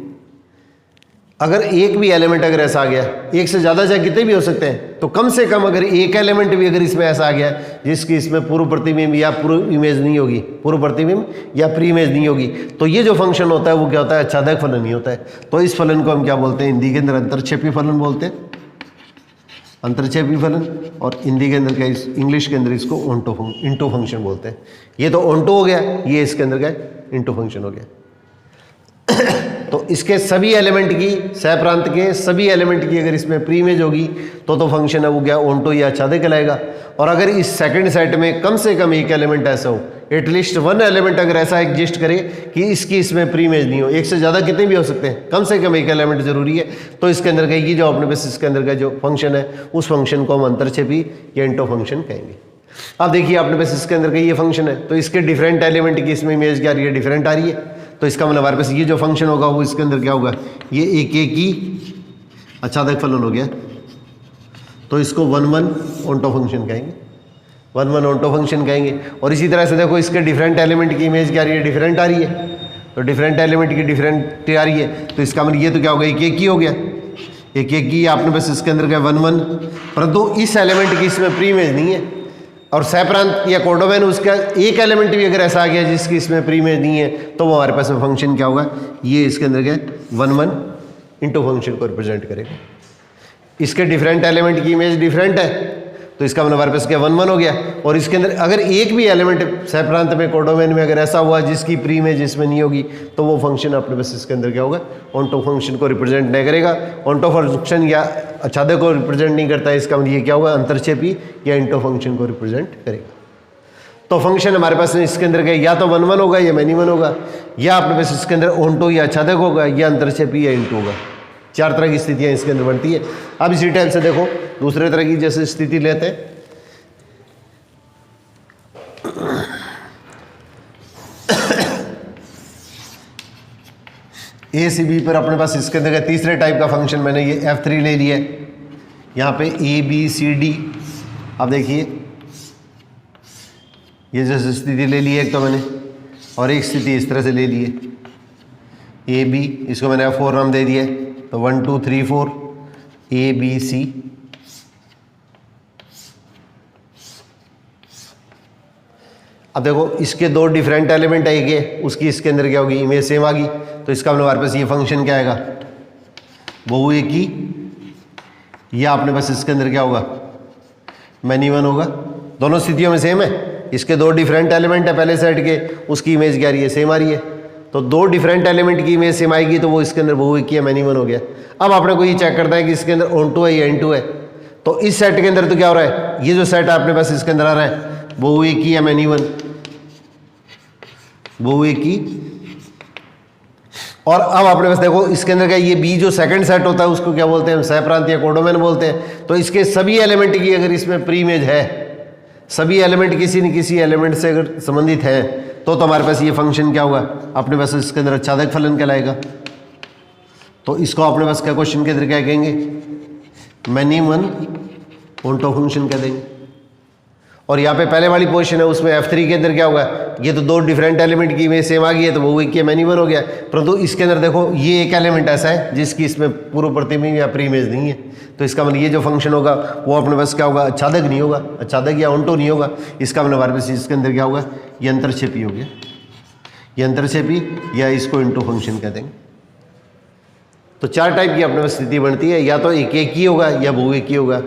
अगर एक भी एलिमेंट अगर ऐसा आ गया, एक से ज़्यादा चाहे कितने भी हो सकते हैं, तो कम से कम अगर एक एलिमेंट भी अगर इसमें ऐसा आ गया जिसकी इसमें पूर्व प्रतिबिंब या पूर्व इमेज नहीं होगी, पूर्व प्रतिबिंब या प्री इमेज नहीं होगी, तो ये जो फंक्शन होता है वो क्या होता है, आच्छादक फलन नहीं होता है। तो इस फलन को हम क्या बोलते हैं, हिंदी के अंदर अंतरक्षेपी फलन बोलते हैं, अंतरक्षेपी फलन, और हिंदी के अंदर क्या, इंग्लिश के अंदर इसको इंटो फंक्शन बोलते हैं। ये तो ओंटो हो गया, ये इसके अंदर क्या इंटो फंक्शन हो गया। तो इसके सभी एलिमेंट की, सहप्रांत के सभी एलिमेंट की अगर इसमें प्री इमेज होगी तो फंक्शन है वो क्या, ओंटो या आच्छादक कहलाएगा। और अगर इस सेकंड सेट में कम से कम एक एलिमेंट ऐसा हो, एटलीस्ट वन एलिमेंट अगर ऐसा एग्जिस्ट करे कि इसकी इसमें प्री इमेज नहीं हो, एक से ज़्यादा कितने भी हो सकते हैं, कम से कम एक एलिमेंट जरूरी है, तो इसके अंदर कहेगी जो अपने पास इसके अंदर का जो फंक्शन है उस फंक्शन को हम अंतरक्षेपी या इंटो फंक्शन कहेंगे। अब देखिए अपने पास इसके अंदर का ये फंक्शन है, तो इसके डिफरेंट एलिमेंट की इसमें इमेज क्या आ रही है, डिफरेंट आ रही है। तो इसका मतलब हमारे पास ये जो फंक्शन होगा वो इसके अंदर क्या होगा, ये एक एक की आच्छादक फलन हो गया, तो इसको 1 1 ओंटो फंक्शन कहेंगे, 1 1 ओंटो फंक्शन कहेंगे। और इसी तरह से देखो इसके डिफरेंट एलिमेंट की इमेज क्या आ रही है, डिफरेंट आ रही है, तो डिफरेंट एलिमेंट की डिफरेंट आ रही है, तो इसका मतलब ये तो क्या होगा, एक एक की हो गया, एक एक की आपने बस इसके अंदर क्या 1 1, परंतु इस एलिमेंट की इसमें प्री इमेज नहीं है। और सहप्रांत या कोडोमेन उसका एक एलिमेंट भी अगर ऐसा आ गया जिसकी इसमें प्री इमेज नहीं है, तो वो हमारे पास में फंक्शन क्या होगा, ये इसके अंदर क्या 1 1 इंटो फंक्शन को रिप्रेजेंट करेगा। इसके डिफरेंट एलिमेंट की इमेज डिफरेंट है, तो इसका मतलब हमारे पास क्या 1 1 हो गया। और इसके अंदर अगर एक भी एलिमेंट सहप्रांत में, कोडोमेन में अगर ऐसा हुआ जिसकी प्री इमेज इसमें नहीं होगी, तो वो फंक्शन अपने पास इसके अंदर क्या होगा, ओंटो फंक्शन को रिप्रेजेंट नहीं करेगा। ओंटो फंक्शन या आच्छादक को रिप्रेजेंट नहीं करता है, इसका मतलब ये क्या होगा, अंतरक्षेपी या इंटो फंक्शन को रिप्रेजेंट करेगा। तो फंक्शन हमारे पास इसके अंदर क्या, या तो 1 1 होगा या मैनी 1 होगा, या अपने पास इसके अंदर ऑनटो या आच्छादक होगा, या अंतरछेपी या इंटू होगा। 4 तरह की स्थितियां इसके अंदर बनती है। अब इसी टाइप से देखो दूसरे तरह की जैसे स्थिति लेते हैं, ए से बी पर अपने पास इसके अंदर तीसरे टाइप का फंक्शन मैंने ये F3 ले लिया है, यहाँ पे ए बी सी डी। अब देखिए ये जैसे स्थिति ले ली है एक तो मैंने, और एक स्थिति इस तरह से ले ली है ए बी, इसको मैंने F4 नाम दे दिया है, तो 1 2 3 4 ए बी सी। अब देखो इसके 2 डिफरेंट एलिमेंट है, एक है उसकी इसके अंदर क्या होगी, इमेज सेम आ गई, तो इसका हमारे पास ये फंक्शन क्या आएगा, बहु एक ही, या अपने पास इसके अंदर क्या होगा, मैनी 1 होगा। दोनों स्थितियों में सेम है, इसके 2 डिफरेंट एलिमेंट है पहले सेट के, उसकी इमेज क्या आ रही है, सेम आ रही है। तो 2 डिफरेंट एलिमेंट की इमेज सेम आएगी तो वो इसके अंदर बहु एक ही है, मैनी 1 हो गया। अब आपने को ये चेक करना है कि इसके अंदर ऑन टू है या N2 है, तो इस सेट के अंदर तो क्या हो रहा है, ये जो सेट है अपने पास इसके अंदर आ रहा है बहु एक ही या मैनी 1, बहु एक ही। और अब आपने पास देखो इसके अंदर क्या, ये बी जो सेकंड सेट होता है उसको क्या बोलते हैं, सहप्रांत या कोडोमेन बोलते हैं। तो इसके सभी एलिमेंट की अगर इसमें प्री इमेज है, सभी एलिमेंट किसी न किसी एलिमेंट से अगर संबंधित है, तो हमारे पास ये फंक्शन क्या होगा, अपने पास इसके अंदर आच्छादक फलन कहलाएगा। तो इसको अपने पास क्या क्वेश्चन के अंदर क्या कहेंगे, मैनी 1 ऑनटो फंक्शन कह देंगे। और यहाँ पे पहले वाली पोजीशन है उसमें F3 के अंदर क्या होगा, ये तो 2 डिफरेंट एलिमेंट की इमेज सेम आ गई है, तो वो एक मैनी 1 हो गया। परंतु इसके अंदर देखो ये एक एलिमेंट ऐसा है जिसकी इसमें पूर्व प्रतिबिंब या प्री इमेज नहीं है, तो इसका मतलब ये जो फंक्शन होगा वो अपने पास क्या होगा, आच्छादक नहीं होगा, आच्छादक या ऑनटो नहीं होगा। इसका मतलब हमारे पास इसके अंदर क्या होगा, ये अंतरछेपी हो गया, ये अंतरछेपी, या इसको इंटू फंक्शन कह देंगे। तो 4 टाइप की अपने पास स्थिति बनती है, या तो एक एक ही होगा या बहु एक ही होगा,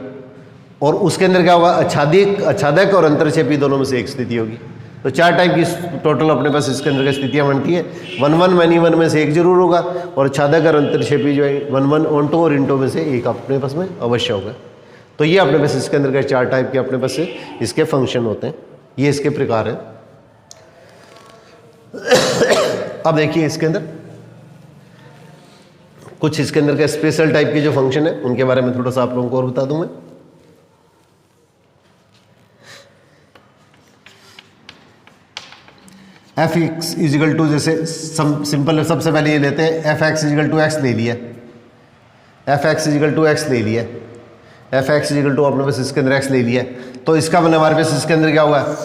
और उसके अंदर क्या होगा, आच्छादक और अंतरछेपी दोनों में से एक स्थिति होगी। तो 4 टाइप की टोटल अपने पास इसके अंदर स्थितियां बनती है। 1 1 मैनी 1 में से एक जरूर होगा, और आच्छादक और अंतरछेपी जो है 1 1 ऑनटो और इंटो में से एक अपने पास में अवश्य होगा। तो ये अपने पास इसके अंदर के 4 टाइप के अपने पास से इसके फंक्शन होते हैं, ये इसके प्रकार हैं। अब देखिए इसके अंदर कुछ इसके अंदर के स्पेशल टाइप के जो फंक्शन है उनके बारे में थोड़ा सा आप लोगों को और बता दूं मैं। एफ एक्स इजिकल टू, जैसे सिंपल सबसे पहले ये लेते हैं, f x is equal to x ले लिया, f x is equal to x ले लिया, एफ एक्स इजिकल टू अपने पास इसके अंदर एक्स ले लिया। तो इसका मतलब हमारे पास इसके अंदर क्या होगा,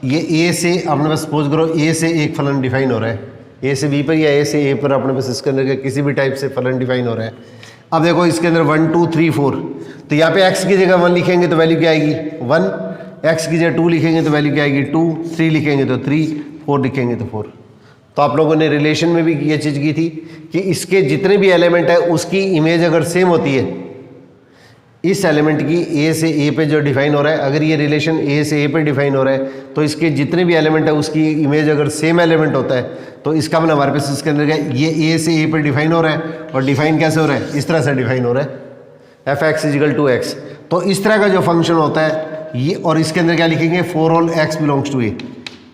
ये ए से अपने पास सपोज करो ए से एक फलन डिफाइन हो रहा है, ए से बी पर या ए से ए पर अपने पास इसके अंदर किसी भी टाइप से फलन डिफाइन हो रहा है। अब देखो इसके अंदर 1 2 3 4, तो यहाँ पे एक्स की जगह 1 लिखेंगे तो वैल्यू क्या आएगी 1, एक्स की जगह 2 लिखेंगे तो वैल्यू क्या आएगी 2, 3 लिखेंगे तो 3, 4 लिखेंगे तो 4। तो आप लोगों ने रिलेशन में भी ये चीज़ की थी कि इसके जितने भी एलिमेंट है उसकी इमेज अगर सेम होती है, इस एलिमेंट की ए से ए पे जो डिफाइन हो रहा है, अगर ये रिलेशन ए से ए पे डिफाइन हो रहा है तो इसके जितने भी एलिमेंट है उसकी इमेज अगर सेम एलिमेंट होता है, तो इसका मतलब हमारे पास इसके अंदर क्या, ये ए से ए पे डिफाइन हो रहा है, और डिफाइन कैसे हो रहा है, इस तरह से डिफाइन हो रहा है, f x is equal to x. तो इस तरह का जो फंक्शन होता है ये, और इसके अंदर क्या लिखेंगे, for all x belongs to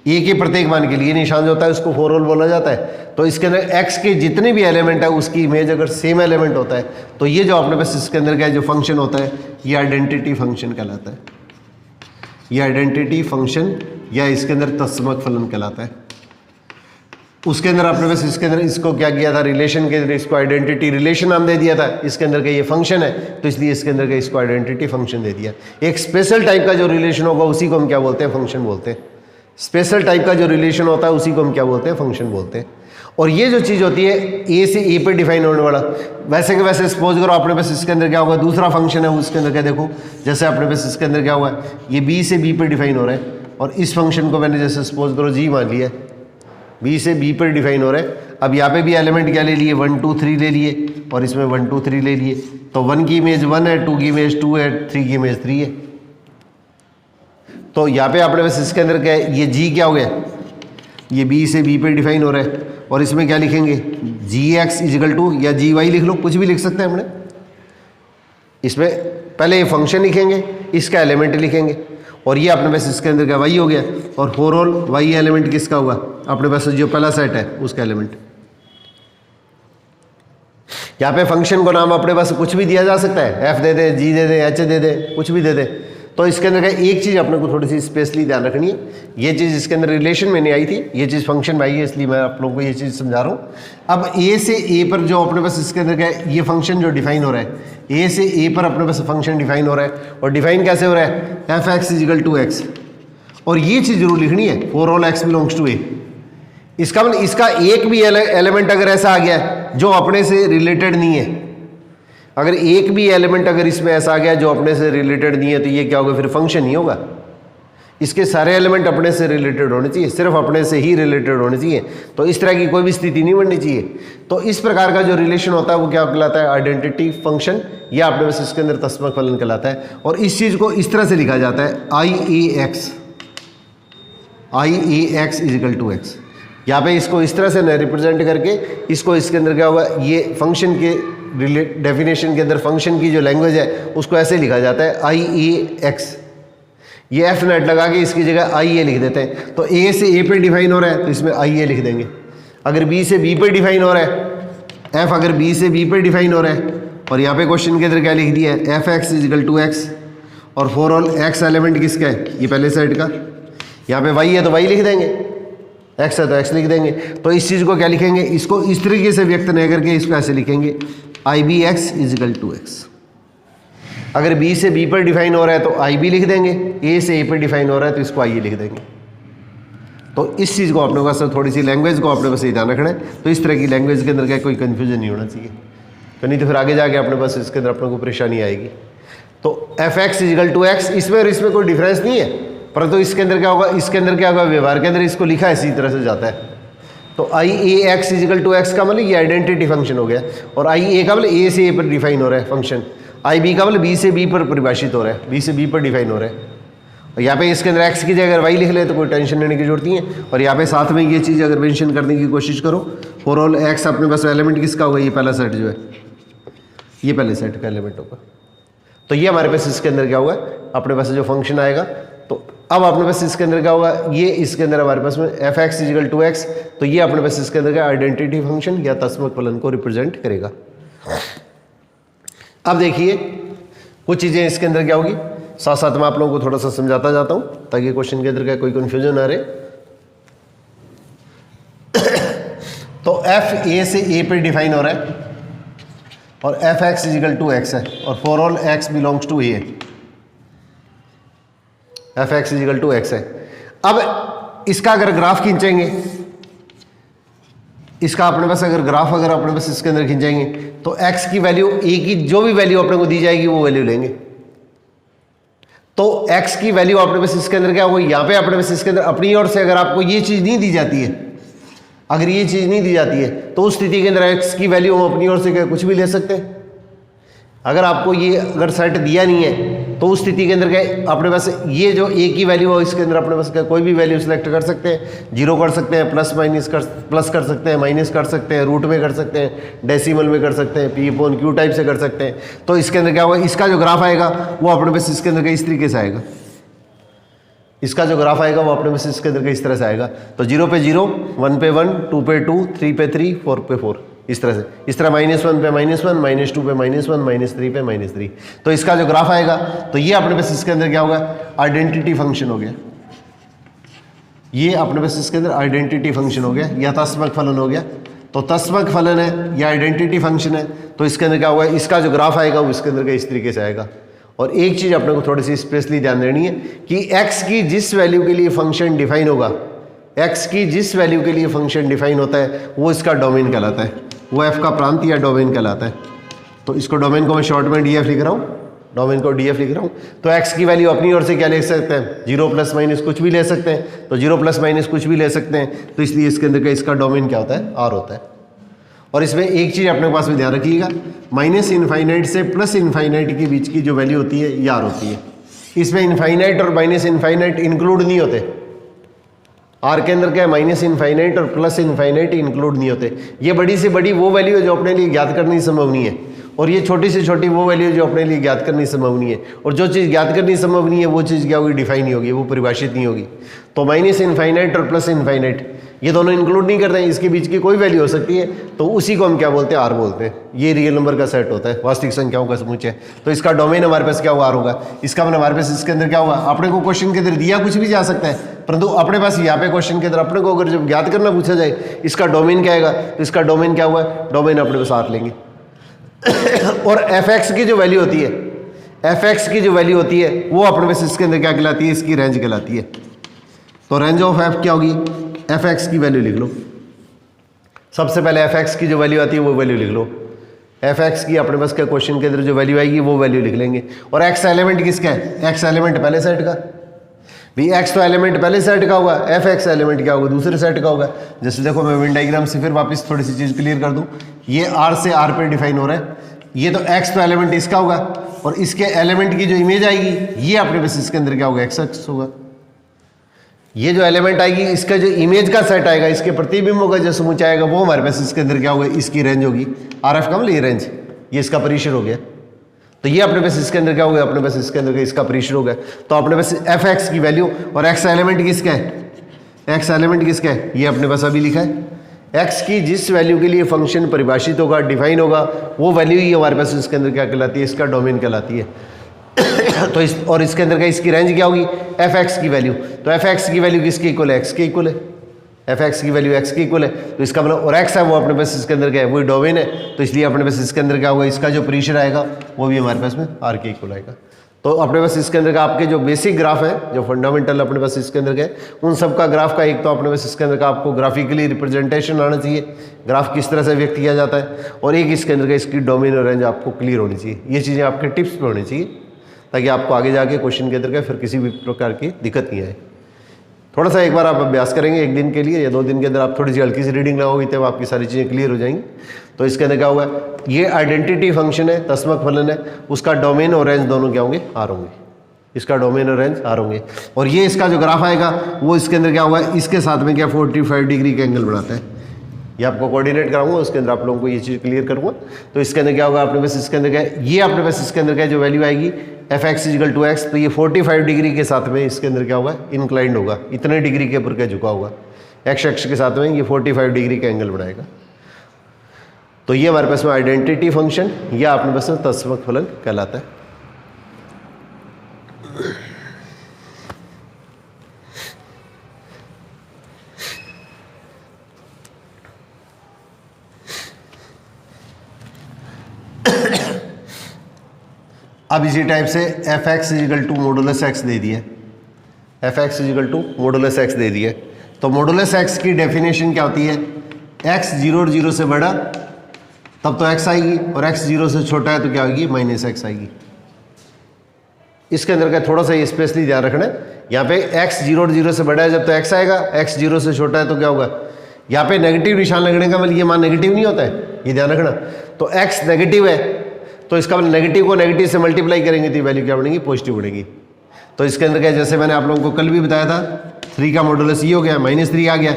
A के प्रत्येक मान के लिए निशान जो होता है उसको फॉर ऑल बोला जाता है। तो इसके अंदर एक्स के जितने भी एलिमेंट है उसकी इमेज अगर सेम एलिमेंट होता है, तो ये जो अपने पास इसके अंदर का जो फंक्शन होता है ये आइडेंटिटी फंक्शन कहलाता है, ये आइडेंटिटी फंक्शन या इसके अंदर तत्समक फलन कहलाता है। उसके अंदर अपने पास इसके अंदर इसको क्या किया था, रिलेशन के अंदर इसको आइडेंटिटी रिलेशन नाम दे दिया था, इसके अंदर का ये फंक्शन है तो इसलिए इसके अंदर का इसको आइडेंटिटी फंक्शन दे दिया। एक स्पेशल टाइप का जो रिलेशन होगा उसी को हम क्या बोलते हैं, फंक्शन बोलते हैं। स्पेशल टाइप का जो रिलेशन होता है उसी को हम क्या बोलते हैं, फंक्शन बोलते हैं। और ये जो चीज़ होती है ए से ए पे डिफाइन होने वाला, वैसे के वैसे सपोज करो अपने पास इसके अंदर क्या होगा, दूसरा फंक्शन है उसके अंदर क्या, देखो जैसे अपने पास इसके अंदर क्या हुआ, ये बी से बी पे डिफाइन हो रहा है, और इस फंक्शन को मैंने जैसे सपोज करो जी मान लिया, बी से बी पर डिफाइन हो रहा है। अब यहाँ पे भी एलिमेंट क्या ले लिए, 1 2 3 ले लिए, और इसमें 1 2 3 ले लिए। तो 1 की इमेज 1 है, 2 की इमेज 2 है, 3 की इमेज 3 है। तो यहाँ पे अपने पास इसके अंदर क्या है, ये जी क्या हो गया, ये बी से बी पे डिफाइन हो रहा है, और इसमें क्या लिखेंगे, जी एक्स इजिकल टू, या जी वाई लिख लो, कुछ भी लिख सकते हैं हमने। इसमें पहले ये फंक्शन लिखेंगे, इसका एलिमेंट लिखेंगे, और ये अपने पास इसके अंदर क्या वाई हो गया, और 4 ऑल वाई एलिमेंट किसका हुआ, अपने पास जो पहला सेट है उसका एलिमेंट। यहाँ पे फंक्शन को नाम अपने पास कुछ भी दिया जा सकता है, एफ दे दे, जी दे दे, एच दे दे, कुछ भी दे दे। तो इसके अंदर का एक चीज़ अपने को थोड़ी सी स्पेशली ध्यान रखनी है, ये चीज़ इसके अंदर रिलेशन में नहीं आई थी, ये चीज़ फंक्शन में आई है, इसलिए मैं आप लोगों को ये चीज़ समझा रहा हूँ। अब ए से ए पर जो अपने पास इसके अंदर का ये फंक्शन जो डिफाइन हो रहा है, ए से ए पर अपने पास फंक्शन डिफाइन हो रहा है, और डिफाइन कैसे हो रहा है, f x is equal to x, और ये चीज़ जरूर लिखनी है, 4 all x belongs to A. इसका मतलब इसका एक भी एलिमेंट अगर ऐसा आ गया जो अपने से रिलेटेड नहीं है, अगर एक भी एलिमेंट अगर इसमें ऐसा आ गया जो अपने से रिलेटेड नहीं है, तो ये क्या होगा, फिर फंक्शन नहीं होगा। इसके सारे एलिमेंट अपने से रिलेटेड होने चाहिए, सिर्फ अपने से ही रिलेटेड होने चाहिए, तो इस तरह की कोई भी स्थिति नहीं बननी चाहिए। तो इस प्रकार का जो रिलेशन होता है वो क्या कहलाता है, आइडेंटिटी फंक्शन, या अपने पास इसके अंदर तस्मक फलन कहलाता है। और इस चीज़ को इस तरह से लिखा जाता है, आई ए एक्स इजिकल टू एक्स। यहाँ पे इसको इस तरह से रिप्रेजेंट करके इसको इसके अंदर क्या होगा, ये फंक्शन के डेफिनेशन के अंदर फंक्शन की जो लैंग्वेज है उसको ऐसे लिखा जाता है, आई ए एक्स। ये एफ नेट लगा के इसकी जगह आई ए लिख देते हैं। तो ए से ए पे डिफाइन हो रहा है तो इसमें आई ए लिख देंगे। अगर बी से बी पे डिफाइन हो रहा है, एफ अगर बी से बी पे डिफाइन हो रहा है, और यहाँ पे क्वेश्चन के अंदर क्या लिख दिया है, f x is equal to x, और 4 ऑल एक्स एलिमेंट किसका है, ये पहले सेट का। यहाँ पे वाई है तो वाई लिख देंगे, एक्स है तो एक्स लिख देंगे। तो इस चीज़ को क्या लिखेंगे, इसको इस तरीके से व्यक्त नहीं करके इसको ऐसे लिखेंगे, I B x is equal to x. अगर बी से बी पर डिफाइन हो रहा है तो आई बी लिख देंगे, ए से ए पर डिफाइन हो रहा है तो इसको आई ए लिख देंगे। तो इस चीज़ को अपने पास थोड़ी सी लैंग्वेज को अपने पास ध्यान रखना है। तो इस तरह की लैंग्वेज के अंदर क्या कोई कन्फ्यूजन नहीं होना चाहिए, तो नहीं तो फिर आगे जाके अपने पास इसके अंदर अपने को परेशानी आएगी। तो f x is equal to x, इसमें और इसमें कोई डिफरेंस नहीं है, परंतु इसके अंदर क्या होगा, इसके अंदर क्या होगा, व्यवहार के अंदर इसको लिखा इसी तरह से जाता है। तो आई ए एक्स इजिकल टू एक्स का मतलब ये आइडेंटिटी फंक्शन हो गया, और आई ए का मतलब ए से ए पर डिफाइन हो रहा है फंक्शन, आई बी का मतलब बी से बी पर परिभाषित हो रहा है, बी से बी पर डिफाइन हो रहा है। और यहाँ पे इसके अंदर एक्स की जगह अगर वाई लिख ले तो कोई टेंशन लेने की जरूरत नहीं है। और यहाँ पे साथ में ये चीज़ अगर मेंशन करने की कोशिश करो, 4 ऑल एक्स अपने पास एलिमेंट किसका होगा, ये पहला सेट जो है, ये पहले सेट का एलिमेंट होगा। तो ये हमारे पास इसके अंदर क्या होगा, अपने पास जो फंक्शन आएगा। तो अब अपने पास इसके अंदर क्या होगा, ये इसके अंदर हमारे पास में f x is equal to x, तो ये अपने पास इसके अंदर का आइडेंटिटी फंक्शन या तस्मक फलन को रिप्रेजेंट करेगा। अब देखिए कुछ चीज़ें इसके अंदर क्या होगी, साथ साथ मैं आप लोगों को थोड़ा सा समझाता जाता हूं ताकि क्वेश्चन के अंदर का कोई कंफ्यूजन ना रहे। तो एफ ए से ए पे डिफाइन हो रहा है, और f x is equal to x है, और 4 all x belongs to A, f x is equal to x है। अब इसका अगर ग्राफ खींचेंगे, इसका अपने पास अगर ग्राफ अगर अपने पास इसके अंदर खींचेंगे तो x की वैल्यू, ए की जो भी वैल्यू अपने को दी जाएगी वो वैल्यू लेंगे। तो x की वैल्यू अपने पास इसके अंदर क्या होगी, यहाँ पे अपने पास इसके अंदर अपनी ओर से अगर आपको ये चीज़ नहीं दी जाती है, अगर ये चीज़ नहीं दी जाती है तो उस स्थिति के अंदर x की वैल्यू हम अपनी ओर से क्या कुछ भी ले सकते हैं। अगर आपको ये अगर सेट दिया नहीं है तो उस स्थिति के अंदर क्या अपने पास ये जो ए की वैल्यू है इसके अंदर अपने पास क्या कोई भी वैल्यू सिलेक्ट कर सकते हैं, जीरो कर सकते हैं, प्लस कर सकते हैं, माइनस कर सकते हैं, रूट में कर सकते हैं, डेसिमल में कर सकते हैं, पी अपॉन क्यू टाइप से कर सकते हैं। तो इसके अंदर क्या होगा, इसका जो ग्राफ आएगा वो अपने पास इसके अंदर इस तरीके से आएगा, इसका जो ग्राफ आएगा वो अपने पास इसके अंदर इस तरह से आएगा। तो 0 पे 0, 1 पे 1, 2 पे 2, 3 पे 3, 4 पे 4, इस तरह से, इस तरह -1 पे -1, -2 पे -1, -3 पे -3। तो इसका जो ग्राफ आएगा तो ये अपने पास इसके अंदर क्या होगा, आइडेंटिटी फंक्शन हो गया, ये अपने पास इसके अंदर आइडेंटिटी फंक्शन हो गया या तस्मक फलन हो गया। तो तस्मक फलन है या आइडेंटिटी फंक्शन है, तो इसके अंदर क्या होगा, इसका जो ग्राफ आएगा वो इसके अंदर का इस तरीके से आएगा। और एक चीज़ अपने को थोड़ी सी स्पेशली ध्यान देनी है कि x की जिस वैल्यू के लिए फंक्शन डिफाइन होगा, x की जिस वैल्यू के लिए फंक्शन डिफाइन होता है वो इसका डोमेन कहलाता है, वो f का प्रांत या डोमेन कहलाता है। तो इसको डोमेन को मैं शॉर्ट में df लिख रहा हूँ, डोमेन को df लिख रहा हूँ। तो x की वैल्यू अपनी ओर से क्या ले सकते हैं, 0 प्लस माइनस कुछ भी ले सकते हैं, तो 0 प्लस माइनस कुछ भी ले सकते हैं। तो इसलिए इसके अंदर का इसका डोमेन क्या होता है, r होता है। और इसमें एक चीज़ अपने पास में ध्यान रखिएगा, माइनस इनफाइनाइट से प्लस इनफाइनाइट के बीच की जो वैल्यू होती है ये r होती है। इसमें इनफाइनाइट और माइनस इनफाइनाइट इंक्लूड नहीं होते, r के अंदर क्या है, माइनस इनफाइनाइट और प्लस इनफाइनाइट इंक्लूड नहीं होते। ये बड़ी से बड़ी वो वैल्यू है जो अपने लिए ज्ञात करनी संभव नहीं है, और ये छोटी से छोटी वो वैल्यू जो अपने लिए ज्ञात करनी संभव नहीं है, और जो चीज़ ज्ञात करनी संभव नहीं है वो चीज़ क्या होगी, डिफाइन नहीं होगी, वो परिभाषित नहीं होगी। तो माइनस इनफाइनाइट और प्लस इनफाइनाइट ये दोनों इंक्लूड नहीं करते हैं, इसके बीच की कोई वैल्यू हो सकती है, तो उसी को हम क्या बोलते हैं, आर बोलते हैं। ये रियल नंबर का सेट होता है, वास्तविक संख्याओं का समुच्चय। तो इसका डोमेन हमारे पास क्या होगा, आर होगा। इसका मतलब हमारे पास इसके अंदर क्या होगा, अपने को क्वेश्चन के अंदर दिया कुछ भी जा सकता है, परंतु अपने पास यहाँ पे क्वेश्चन के अंदर अपने को अगर जब ज्ञात करना पूछा जाए इसका डोमेन क्या आएगा, तो इसका डोमेन क्या हुआ, डोमेन अपने पास आर लेंगे। और एफ एक्स की जो वैल्यू होती है, एफ एक्स की जो वैल्यू होती है वो अपने पास इसके अंदर क्या कहलाती है, इसकी रेंज कहलाती है। तो रेंज ऑफ एफ क्या होगी, एफ एक्स की वैल्यू लिख लो। सबसे पहले एफ एक्स की जो वैल्यू आती है वो वैल्यू लिख लो। एफ एक्स की अपने पास क्या क्वेश्चन के अंदर जो वैल्यू आएगी वो वैल्यू लिख लेंगे। और एक्स एलिमेंट किसका है, एक्स एलिमेंट पहले सेट का, भी एक्स तो एलिमेंट पहले सेट का होगा, एफ एक्स एलिमेंट क्या होगा, दूसरे सेट का होगा। जैसे देखो मैं वेन डायग्राम से फिर वापस थोड़ी सी चीज़ क्लियर कर दूं, ये आर से आर पे डिफाइन हो रहा है। ये तो एक्स तो एलिमेंट इसका होगा, और इसके एलिमेंट की जो इमेज आएगी ये अपने पास इसके अंदर क्या होगा, एक्स एक्स होगा। ये जो एलिमेंट आएगी इसका जो इमेज का सेट आएगा, इसके प्रतिबिंबों का जो समुच्चय आएगा वो हमारे पास इसके अंदर क्या होगा, इसकी रेंज होगी। आर एफ का मतलब ये रेंज, ये इसका परिसर हो गया। तो ये अपने पास इसके अंदर क्या होगा, अपने पास इसके अंदर इसका परिसर हो गया। तो अपने पास एफ एक्स की वैल्यू, और एक्स एलिमेंट किसका है, एक्स एलिमेंट किसका है, ये अपने पास अभी लिखा है। एक्स की जिस वैल्यू के लिए फंक्शन परिभाषित होगा, डिफाइन होगा, वो वैल्यू ही हमारे पास इसके अंदर क्या कहलाती है, इसका डोमेन कहलाती है। तो इस और इसके अंदर का इसकी रेंज क्या होगी, एफ एक्स की वैल्यू। तो एफ एक्स की वैल्यू किसके इक्वल है, एक्स के इक्वल है। एफ एक्स की वैल्यू एक्स के इक्वल है, तो इसका मतलब और एक्स है वो अपने पास इसके अंदर क्या है, वही डोमेन है। तो इसलिए अपने पास इसके अंदर क्या होगा, इसका जो परिसर आएगा वो भी हमारे पास में आर के इक्वल आएगा। तो अपने पास इसके अंदर का आपके जो बेसिक ग्राफ है, जो फंडामेंटल अपने पास इसके अंदर का है, उन सब का ग्राफ का एक तो अपने पास इसके अंदर का आपको ग्राफिकली रिप्रेजेंटेशन आना चाहिए, ग्राफ किस तरह से व्यक्त किया जाता है, और एक इसके अंदर का इसकी डोमेन और रेंज आपको क्लियर होनी चाहिए। ये चीज़ें आपके टिप्स पे होनी चाहिए, ताकि आपको आगे जाके क्वेश्चन के अंदर का फिर किसी भी प्रकार की दिक्कत नहीं आए। थोड़ा सा एक बार आप अभ्यास करेंगे, एक दिन के लिए या 2 दिन के अंदर आप थोड़ी सी हल्की सी रीडिंग लगाओगे, तब आपकी सारी चीज़ें क्लियर हो जाएंगी। तो इसके अंदर क्या होगा, ये आइडेंटिटी फंक्शन है, तस्मक फलन है, उसका डोमेन और रेंज दोनों क्या होंगे, आर होंगे। इसका डोमेन और रेंज आर होंगे। और ये इसका जो ग्राफ आएगा वो इसके अंदर क्या होगा, इसके साथ में क्या 45 डिग्री का एंगल बनाता है। ये आपको कोऑर्डिनेट कराऊंगा, उसके अंदर आप लोगों को ये चीज़ क्लियर करूँगा। तो इसके अंदर क्या होगा, अपने पास इसके अंदर क्या है, ये अपने पास इसके अंदर क्या जो वैल्यू आएगी f x is equal to x, तो ये 45 डिग्री के साथ में इसके अंदर क्या होगा, इंक्लाइंड होगा, इतने डिग्री के ऊपर क्या झुका होगा, एक्स एक्स के साथ में ये 45 डिग्री का एंगल बनाएगा। तो ये हमारे पास में आइडेंटिटी फंक्शन या अपने पास में तस्मक फलन कहलाता है। अब इसी टाइप से f x is equal to modulus x दे दिया, f x is equal to modulus x दे दिया। तो मॉडुलस एक्स की डेफिनेशन क्या होती है, एक्स 0 और 0 से बड़ा तब तो एक्स आएगी, और एक्स 0 से छोटा है तो क्या होगी, माइनस एक्स आएगी। इसके अंदर का थोड़ा सा स्पेशली ध्यान रखना है, यहाँ पे एक्स 0 और 0 से बड़ा है जब तो एक्स आएगा, एक्स 0 से छोटा है तो क्या होगा, यहाँ पे नेगेटिव निशान लगने का मतलब ये मान नेगेटिव नहीं होता है, ये ध्यान रखना। तो एक्स नेगेटिव है तो इसका मतलब नेगेटिव को नेगेटिव से मल्टीप्लाई करेंगे तो वैल्यू क्या बनेगी, पॉजिटिव बनेगी। तो इसके अंदर क्या, जैसे मैंने आप लोगों को कल भी बताया था, 3 का मॉडुलस ये हो गया, -3 आ गया,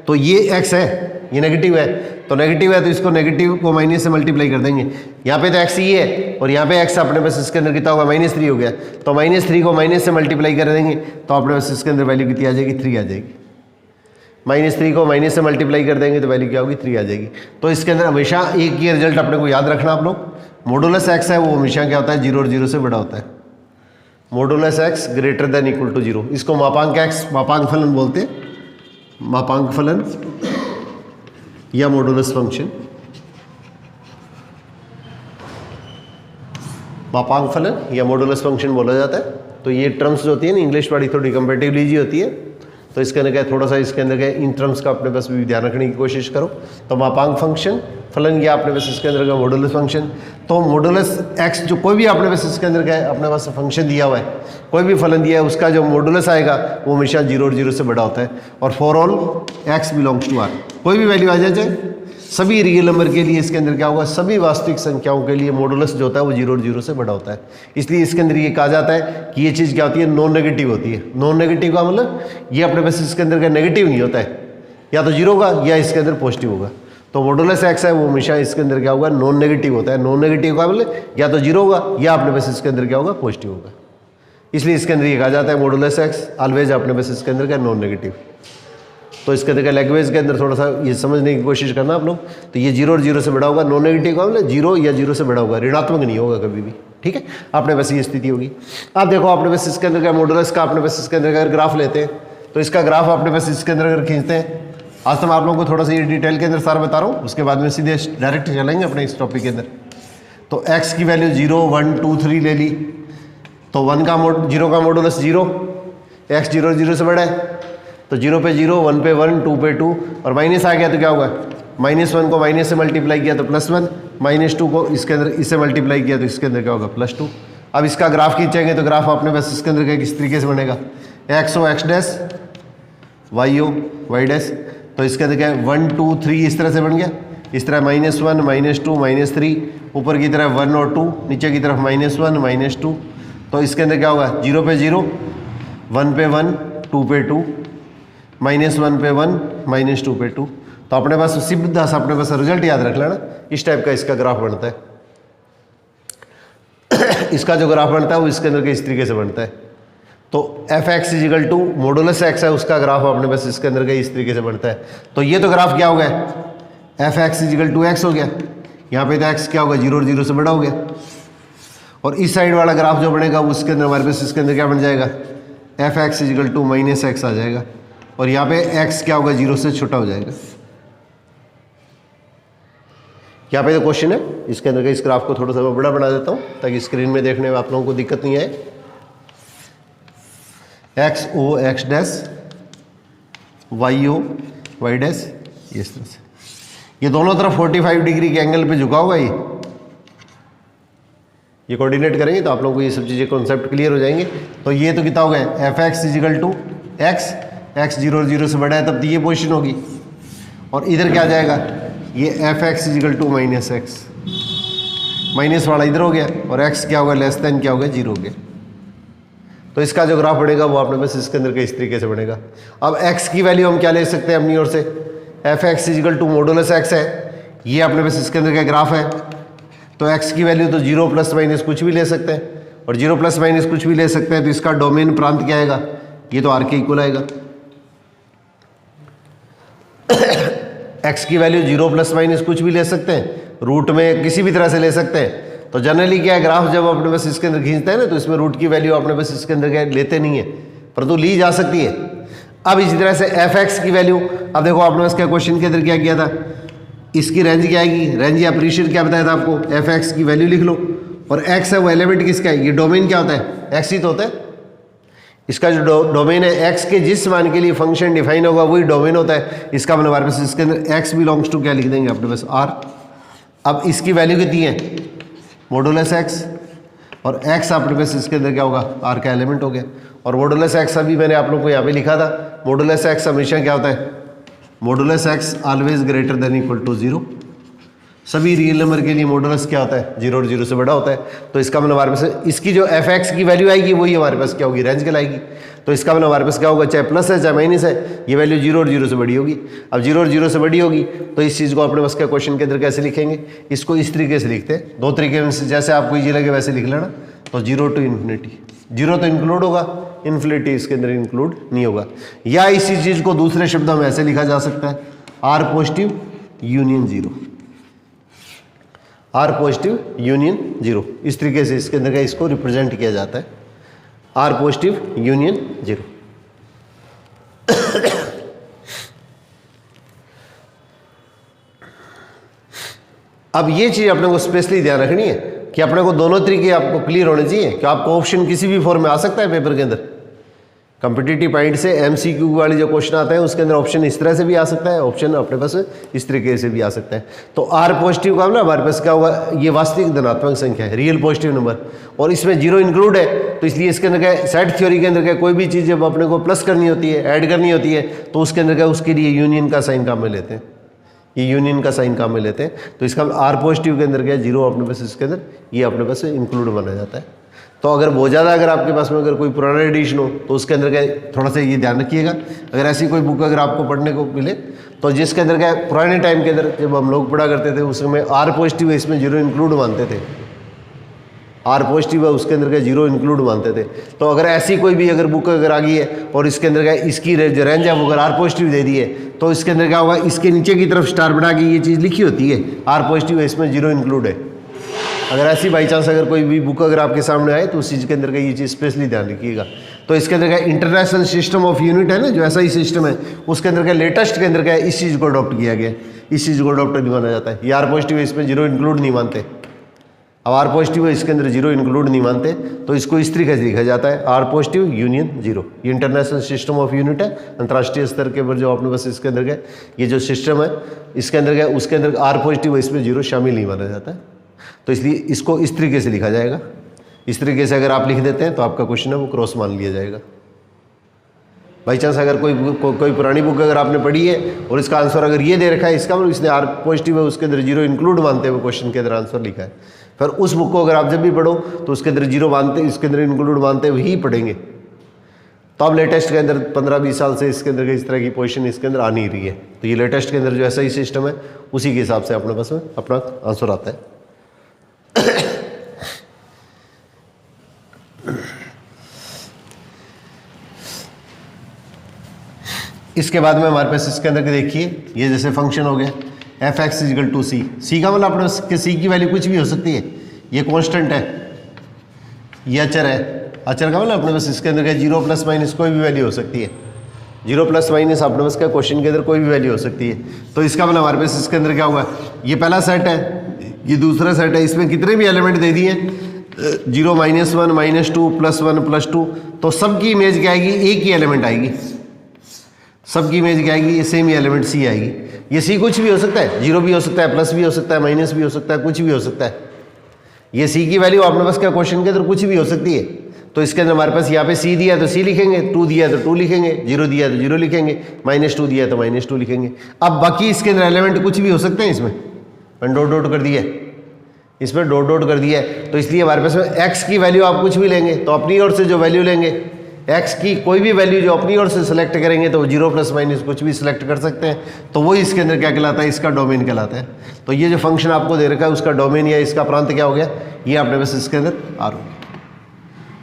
तो ये एक्स है, ये नेगेटिव है, तो नेगेटिव है तो इसको नेगेटिव को माइनस से मल्टीप्लाई कर देंगे। यहाँ पे तो एक्स ही है और यहाँ पे एक्स अपने पास इसके अंदर कितना होगा, -3 हो गया, तो -3 को माइनस से मल्टीप्लाई कर देंगे तो अपने पास इसके अंदर वैल्यू कितनी आ जाएगी, 3 आ जाएगी। -3 को माइनस से मल्टीप्लाई कर देंगे तो वैल्यू क्या होगी, 3 आ जाएगी। तो इसके अंदर हमेशा एक ही रिजल्ट अपने को याद रखना आप लोग, मॉडुलस एक्स है वो हमेशा क्या होता है, 0 और 0 से बड़ा होता है। Modulus x greater than equal to 0, इसको मापांक एक्स, मापांक फलन बोलते हैं, मापांक फलन या मॉडुलस फंक्शन, मापांक फलन या मॉडुलस फंक्शन बोला जाता है। तो ये टर्म्स जो होती है ना, इंग्लिश पढ़ी थोड़ी कंपेरेटिवली ईजी होती है, तो इसके अंदर क्या थोड़ा सा इसके अंदर क्या इन टर्म्स का अपने पास भी ध्यान रखने की कोशिश करो। तो मापांक फंक्शन, फलन या अपने पास इसके अंदर का मॉडुलस फंक्शन। तो मॉडुलस एक्स जो कोई भी अपने पास इसके अंदर का है, अपने पास फंक्शन दिया हुआ है, कोई भी फलन दिया है, उसका जो मॉडुलस आएगा वो हमेशा 0 और 0 से बड़ा होता है। और for all x belongs to R, कोई भी वैल्यू आ जाए, सभी रियल नंबर के लिए इसके अंदर क्या होगा, सभी वास्तविक संख्याओं के लिए मॉडुलस जो होता है वो 0 और 0 से बड़ा होता है। इसलिए इसके अंदर ये कहा जाता है कि ये चीज़ क्या होती है, नॉन नेगेटिव होती है। नॉन नेगेटिव का मतलब ये अपने पास इसके अंदर का नेगेटिव नहीं होता है, या तो 0 होगा या इसके अंदर पॉजिटिव होगा। तो मॉडुलस एक्स है वो हमेशा इसके अंदर क्या होगा, नॉन नेगेटिव होता है। नॉन नेगेटिव का बोले या तो जीरो होगा या अपने पास इसके अंदर क्या होगा, पॉजिटिव होगा। इसलिए इसके अंदर ये कहा जाता है मॉडुलस एक्स ऑलवेज अपने पास इसके अंदर क्या, नॉन नेगेटिव। तो इसके अंदर लैंग्वेज के अंदर थोड़ा सा ये समझने की कोशिश करना आप लोग। तो ये जीरो और जीरो से बड़ा होगा, नॉन नेगेटिव का मतलब जीरो या जीरो से बड़ा होगा, ऋणात्मक नहीं होगा कभी भी, ठीक है। अपने पास ये स्थिति होगी। अब देखो अपने पास इसके अंदर क्या, मॉडुलस का अपने पास इसके अंदर अगर ग्राफ लेते हैं तो इसका ग्राफ अपने पास इसके अंदर अगर खींचते हैं, आज तो मैं आप लोगों को थोड़ा सा ये डिटेल के अंदर सारा बता रहा हूँ, उसके बाद में सीधे डायरेक्ट चलेंगे अपने इस टॉपिक के अंदर। तो एक्स की वैल्यू 0 1 2 3 ले ली, तो 1 का जीरो का मॉडुलस 0, एक्स 0 0 से बड़ा है तो 0 पे 0, 1 पे 1, 2 पे 2 और माइनस आ गया तो क्या होगा, -1 को माइनस से मल्टीप्लाई किया तो +1, -2 को इसके अंदर इससे मल्टीप्लाई किया तो इसके अंदर क्या होगा, +2। अब इसका ग्राफ खींचेंगे तो ग्राफ अपने पास इसके अंदर किस तरीके से बनेगा, X O X dash, Y O Y dash. तो इसके अंदर क्या है 1 2 3 इस तरह से बन गया, इस तरह -1 -2 -3, ऊपर की तरफ 1 और 2, नीचे की तरफ -1 -2। तो इसके अंदर क्या होगा, 0 पे 0, 1 पे 1, 2 पे 2, -1 पे 1, -2 पे 2। तो अपने पास सीधा सा अपने पास रिजल्ट याद रख लेना, इस टाइप का इसका ग्राफ बनता है। इसका जो ग्राफ बनता है वो इसके अंदर इस तरीके से बनता है। तो f x is equal to modulus x है, उसका ग्राफ अपने पास इसके अंदर इस तरीके से बनता है। तो ये तो ग्राफ क्या हो गया, f x is equal to x हो गया, यहाँ पे तो एक्स क्या होगा, 0 और 0 से बड़ा हो गया। और इस साइड वाला ग्राफ जो बनेगा उसके अंदर हमारे पास इसके अंदर क्या बन जाएगा, f x is equal to -x आ जाएगा, और यहाँ पे x क्या होगा, 0 से छोटा हो जाएगा। यहाँ पे तो क्वेश्चन है, इसके अंदर का इस ग्राफ को थोड़ा सा मैं बड़ा बना देता हूँ ताकि स्क्रीन में देखने में आप लोगों को दिक्कत नहीं आए। X O X dash, Y O Y dash, इस तरह से ये दोनों तरफ 45 डिग्री के एंगल पे झुका हुआ ये कोऑर्डिनेट करेंगे तो आप लोगों को ये सब चीज़ें कॉन्सेप्ट क्लियर हो जाएंगे। तो ये तो कितना हो गया, f x is equal to x, x 0 और 0 से बड़ा है तब तो ये पोजीशन होगी, और इधर क्या जाएगा, ये f x is equal to -x, minus वाला इधर हो गया, और x क्या होगा, लेस देन क्या होगा, 0 हो गया। तो इसका जो ग्राफ बनेगा वो अपने पास इसके अंदर इस तरीके से बनेगा। अब x की वैल्यू हम क्या ले सकते हैं अपनी ओर से, f x is equal to modulus x है, ये अपने पास इसके अंदर का ग्राफ है। तो x की वैल्यू तो 0 ± कुछ भी ले सकते हैं, और 0 ± कुछ भी ले सकते हैं, तो इसका डोमेन प्रांत क्या आएगा, ये तो r के इक्वल आएगा। x की वैल्यू 0 ± कुछ भी ले सकते हैं, रूट में किसी भी तरह से ले सकते हैं। तो जनरली क्या है, ग्राफ जब अपने पास इसके अंदर खींचते हैं ना तो इसमें रूट की वैल्यू अपने पास इसके अंदर क्या लेते नहीं है, परंतु ली जा सकती है। अब इसी तरह से एफ एक्स की वैल्यू, अब देखो अपने पास क्या क्वेश्चन के अंदर क्या किया था, इसकी रेंज क्या आएगी, रेंज या प्रीशियर क्या बताया था आपको, एफ एक्स की वैल्यू लिख लो, और एक्स है वो एलिमेंट किसका है, ये डोमेन क्या होता है, एक्स ही तो होता है। इसका जो डोमेन है, एक्स के जिस मान के लिए फंक्शन डिफाइन होगा वही डोमेन होता है। इसका मतलब हमारे पास इसके अंदर एक्स बिलोंग्स टू क्या लिख देंगे अपने पास, आर। अब इसकी वैल्यू कितनी है, मॉडुलस एक्स, और एक्स अपने पास इसके अंदर क्या होगा, आर का एलिमेंट हो गया। और मॉडुलस एक्स अभी मैंने आप लोग को यहाँ पे लिखा था, मॉडुलस एक्स हमेशा क्या होता है, modulus x always greater than equal to 0। सभी रियल नंबर के लिए मॉडुलस क्या होता है, 0 और 0 से बड़ा होता है। तो इसका मतलब हमारे पास इसकी जो एफ एक्स की वैल्यू आएगी वही हमारे पास क्या होगी, रेंज कहलाएगी। तो इसका मतलब हमारे पास क्या होगा, चाहे प्लस है चाहे माइनस है, ये वैल्यू 0 और 0 से बड़ी होगी। अब 0 और 0 से बड़ी होगी तो इस चीज़ को अपने पास क्या क्वेश्चन के अंदर कैसे लिखेंगे, इसको इस तरीके से लिखते हैं, दो तरीके में से जैसे आपको ईजी लगे वैसे लिख लेना। तो 0 to इन्फिनिटी, 0 तो इंक्लूड होगा, इन्फिनिटी इसके अंदर इंक्लूड नहीं होगा। या इसी चीज़ को दूसरे शब्दों में ऐसे लिखा जा सकता है, R positive union 0, R positive union 0, इस तरीके से इसके अंदर का इसको रिप्रेजेंट किया जाता है, आर पॉजिटिव यूनियन 0। अब ये चीज़ अपने को स्पेशली ध्यान रखनी है कि अपने को दोनों तरीके आपको क्लियर होने चाहिए कि आपको ऑप्शन किसी भी फॉर्म में आ सकता है पेपर के अंदर। कॉम्पिटिटिव पॉइंट से एमसीक्यू वाली जो क्वेश्चन आते हैं उसके अंदर ऑप्शन इस तरह से भी आ सकता है, ऑप्शन अपने पास इस तरीके से भी आ सकता है। तो आर पॉजिटिव का ना हमारे पास क्या होगा, ये वास्तविक धनात्मक संख्या है, रियल पॉजिटिव नंबर, और इसमें 0 इंक्लूड है। तो इसलिए इसके अंदर क्या सेट थ्योरी के अंदर क्या कोई भी चीज़ जब अपने को प्लस करनी होती है, ऐड करनी होती है, तो उसके अंदर क्या उसके लिए यूनियन का साइन काम में लेते हैं, ये यूनियन का साइन काम में लेते हैं। तो इसका आर पॉजिटिव के अंदर क्या 0 अपने पास इसके अंदर ये अपने पास इंक्लूड माना जाता है। तो अगर बहुत ज़्यादा अगर आपके पास में अगर कोई पुराना एडिशन हो तो उसके अंदर का थोड़ा सा ये ध्यान रखिएगा। अगर ऐसी कोई बुक अगर आपको पढ़ने को मिले तो जिसके अंदर क्या पुराने टाइम के अंदर जब हम लोग पढ़ा करते थे उसमें आर पॉजिटिव है, इसमें जीरो इंक्लूड मानते थे। आर पॉजिटिव है उसके अंदर का जीरो इंक्लूड मानते थे। तो अगर ऐसी कोई भी अगर बुक अगर आ गई है और इसके अंदर का इसकी जो रेंज है वो अगर आर पॉजिटिव दे दी है तो इसके अंदर क्या होगा, इसके नीचे की तरफ स्टार बना के ये चीज़ लिखी होती है आर पॉजिटिव है, इसमें जीरो इंक्लूड है। अगर ऐसी बाई चांस अगर कोई भी बुक अगर आपके सामने आए तो उस चीज़ के अंदर का ये चीज़ स्पेशली ध्यान रखिएगा। तो इसके अंदर का इंटरनेशनल सिस्टम ऑफ यूनिट है ना, जो ऐसा ही सिस्टम है उसके अंदर का लेटेस्ट के अंदर का इस चीज़ को अडॉप्ट किया गया, इस चीज़ को अडॉप्ट नहीं माना जाता है। ये आर पॉजिटिव है इसमें जीरो इंक्लूड नहीं मानते। अब आर पॉजिटिव है इसके अंदर जीरो इंक्लूड नहीं मानते तो इसको इस तरीके से लिखा जाता है आर पॉजिटिव यूनियन जीरो। ये इंटरनेशनल सिस्टम ऑफ यूनिट है, अंतर्राष्ट्रीय स्तर के ऊपर जो आपने बस इसके अंदर का ये जो सिस्टम है इसके अंदर का उसके अंदर आर पॉजिटिव है इसमें जीरो शामिल नहीं माना जाता है। तो इसलिए इसको इस तरीके से लिखा जाएगा। इस तरीके से अगर आप लिख देते हैं तो आपका क्वेश्चन है वो क्रॉस मान लिया जाएगा। बाई चांस अगर कोई पुरानी बुक अगर आपने पढ़ी है और इसका आंसर अगर ये दे रखा है, इसका मतलब इसने आर पॉजिटिव है उसके अंदर जीरो इंक्लूड मानते हुए क्वेश्चन के अंदर आंसर लिखा है, फिर उस बुक को अगर आप जब भी पढ़ो तो उसके अंदर जीरो मानते इसके अंदर इंक्लूड मानते हुए ही पढ़ेंगे। तो अब लेटेस्ट के अंदर 15-20 साल से इसके अंदर इस तरह की पोजीशन इसके अंदर आ नहीं रही है। तो ये लेटेस्ट के अंदर जो ऐसा ही सिस्टम है उसी के हिसाब से अपने पास में अपना आंसर आता है। इसके बाद में हमारे पास इसके अंदर देखिए ये जैसे फंक्शन हो गया एफ एक्स इजिकल टू सी। सी का मतलब अपने सी की वैल्यू कुछ भी हो सकती है, ये कांस्टेंट है, ये अचर है। अचर का मतलब अपने पास इसके अंदर क्या जीरो प्लस माइनस कोई भी वैल्यू हो सकती है। जीरो प्लस माइनस अपने पास क्या क्वेश्चन के अंदर कोई भी वैल्यू हो सकती है। तो इसका मतलब हमारे पास इसके अंदर क्या हुआ, ये पहला सेट है, ये दूसरा सेट है, इसमें कितने भी एलिमेंट दे दिए 0, -1, -2, +1, +2, तो सबकी इमेज क्या आएगी, एक ही एलिमेंट आएगी। सबकी इमेज क्या आएगी, ये सेम ही एलिमेंट सी आएगी। ये सी कुछ भी हो सकता है, जीरो भी हो सकता है, प्लस भी हो सकता है, माइनस भी हो सकता है, कुछ भी हो सकता है। ये सी की वैल्यू अपने पास क्या क्वेश्चन के अंदर कुछ भी हो सकती है। तो इसके अंदर हमारे पास यहाँ पे सी दिया तो सी लिखेंगे, 2 दिया तो 2 लिखेंगे, 0 दिया तो 0 लिखेंगे, -2 दिया तो -2 लिखेंगे। अब बाकी इसके अंदर एलिमेंट कुछ भी हो सकते हैं। इसमें डॉट डॉट कर दिया, इसमें डॉट डॉट कर दिया है। तो इसलिए हमारे पास में एक्स की वैल्यू आप कुछ भी लेंगे तो अपनी ओर से जो वैल्यू लेंगे, एक्स की कोई भी वैल्यू जो अपनी ओर से सिलेक्ट करेंगे तो 0 प्लस माइनस कुछ भी सिलेक्ट कर सकते हैं। तो वो इसके अंदर क्या कहलाता है, इसका डोमेन कहलाता है। तो ये जो फंक्शन आपको दे रखा है उसका डोमेन या इसका प्रांत क्या हो गया, ये अपने पास इसके अंदर आर हो गया।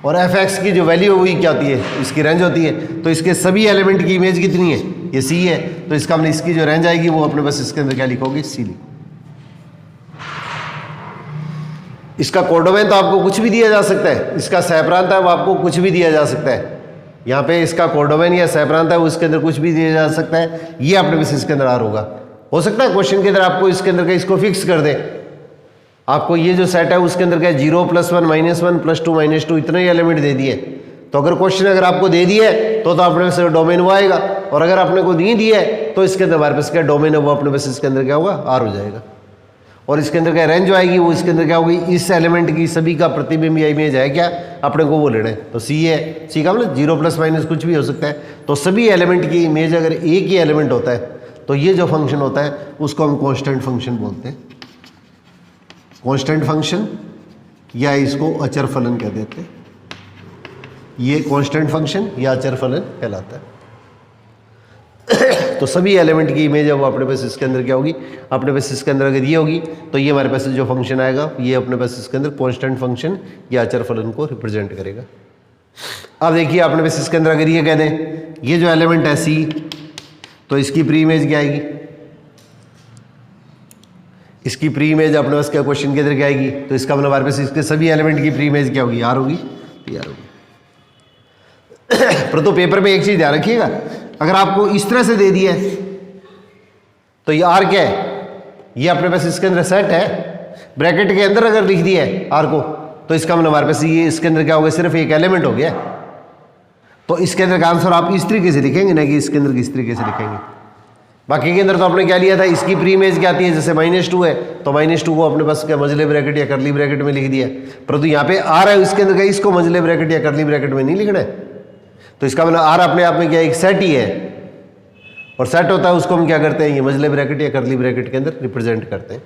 और एफ एक्स की जो वैल्यू हुई क्या होती है, इसकी रेंज होती है। तो इसके सभी एलिमेंट की इमेज कितनी है, ये सी है। तो इसका मतलब इसकी जो रेंज आएगी वो अपने पास इसके अंदर क्या लिखोगे, सी लिखो। इसका कोडोमेन तो आपको कुछ भी दिया जा सकता है, इसका सहप्रांत है वो आपको कुछ भी दिया जा सकता है। यहाँ पे इसका कोडोमेन या सहप्रांत है वो इसके अंदर कुछ भी दिया जा सकता है। ये अपने पास इसके अंदर आर होगा। हो सकता है क्वेश्चन के अंदर आपको इसके अंदर का इसको फिक्स कर दे, आपको ये जो सेट है उसके अंदर क्या 0 +1 -1 +2 -2 इतने ही एलिमेंट दे दिए। तो अगर क्वेश्चन अगर आपको दे दिया है तो अपने पास डोमेन वो आएगा, और अगर आपने को नहीं दिया है तो इसके अंदर हमारे पास क्या डोमेन है वो अपने पास इसके अंदर क्या होगा, आर हो जाएगा। और इसके अंदर क्या रेंज जो आएगी वो इसके अंदर क्या होगी, इस एलिमेंट की सभी का प्रतिबिंब या इमेज है क्या, अपने को वो लेना है। तो सी है, सी का मतलब 0 प्लस माइनस कुछ भी हो सकता है। तो सभी एलिमेंट की इमेज अगर एक ही एलिमेंट होता है तो ये जो फंक्शन होता है उसको हम कांस्टेंट फंक्शन बोलते हैं। कांस्टेंट फंक्शन या इसको अचर फलन कह देते हैं। ये कांस्टेंट फंक्शन या अचर फलन कहलाता है। तो सभी एलिमेंट की इमेज है वो अपने पास इसके अंदर क्या होगी, अपने पास इसके अंदर अगर ये होगी तो ये हमारे पास जो फंक्शन आएगा ये अपने पास इसके अंदर कांस्टेंट फंक्शन या अचर फलन को रिप्रेजेंट करेगा। अब देखिए अपने पास इसके अंदर अगर ये कह दें ये जो एलिमेंट है सी, तो इसकी प्री इमेज क्या आएगी, इसकी प्री इमेज अपने पास क्या क्वेश्चन के अंदर क्या आएगी, तो इसका मतलब हमारे पास इसके सभी एलिमेंट की प्री इमेज क्या होगी, आर होगी। तो आर होगी। परंतु पेपर में एक चीज ध्यान रखिएगा, अगर आपको इस तरह से दे दिया है तो ये आर क्या है, ये अपने पास इसके अंदर सेट है, ब्रैकेट के अंदर अगर लिख दिया है आर को तो इसका मतलब हमारे पास ये इसके अंदर क्या हो गया, सिर्फ एक एलिमेंट हो गया। तो इसके अंदर का आंसर आप इस तरीके से लिखेंगे ना कि इसके अंदर किस तरीके से लिखेंगे। बाकी के अंदर तो आपने क्या लिया था, इसकी प्री इमेज क्या आती है, जैसे -2 है तो -2 को अपने पास क्या मजले ब्रैकेट या करली ब्रैकेट में लिख दिया। परंतु यहाँ पे आर है इसके अंदर का, इसको मजले ब्रैकेट या करली ब्रैकेट में नहीं लिखना है। तो इसका मतलब आर अपने आप में क्या एक सेट ही है, और सेट होता है उसको हम क्या करते हैं, ये मजले ब्रैकेट या करली ब्रैकेट के अंदर रिप्रेजेंट करते हैं।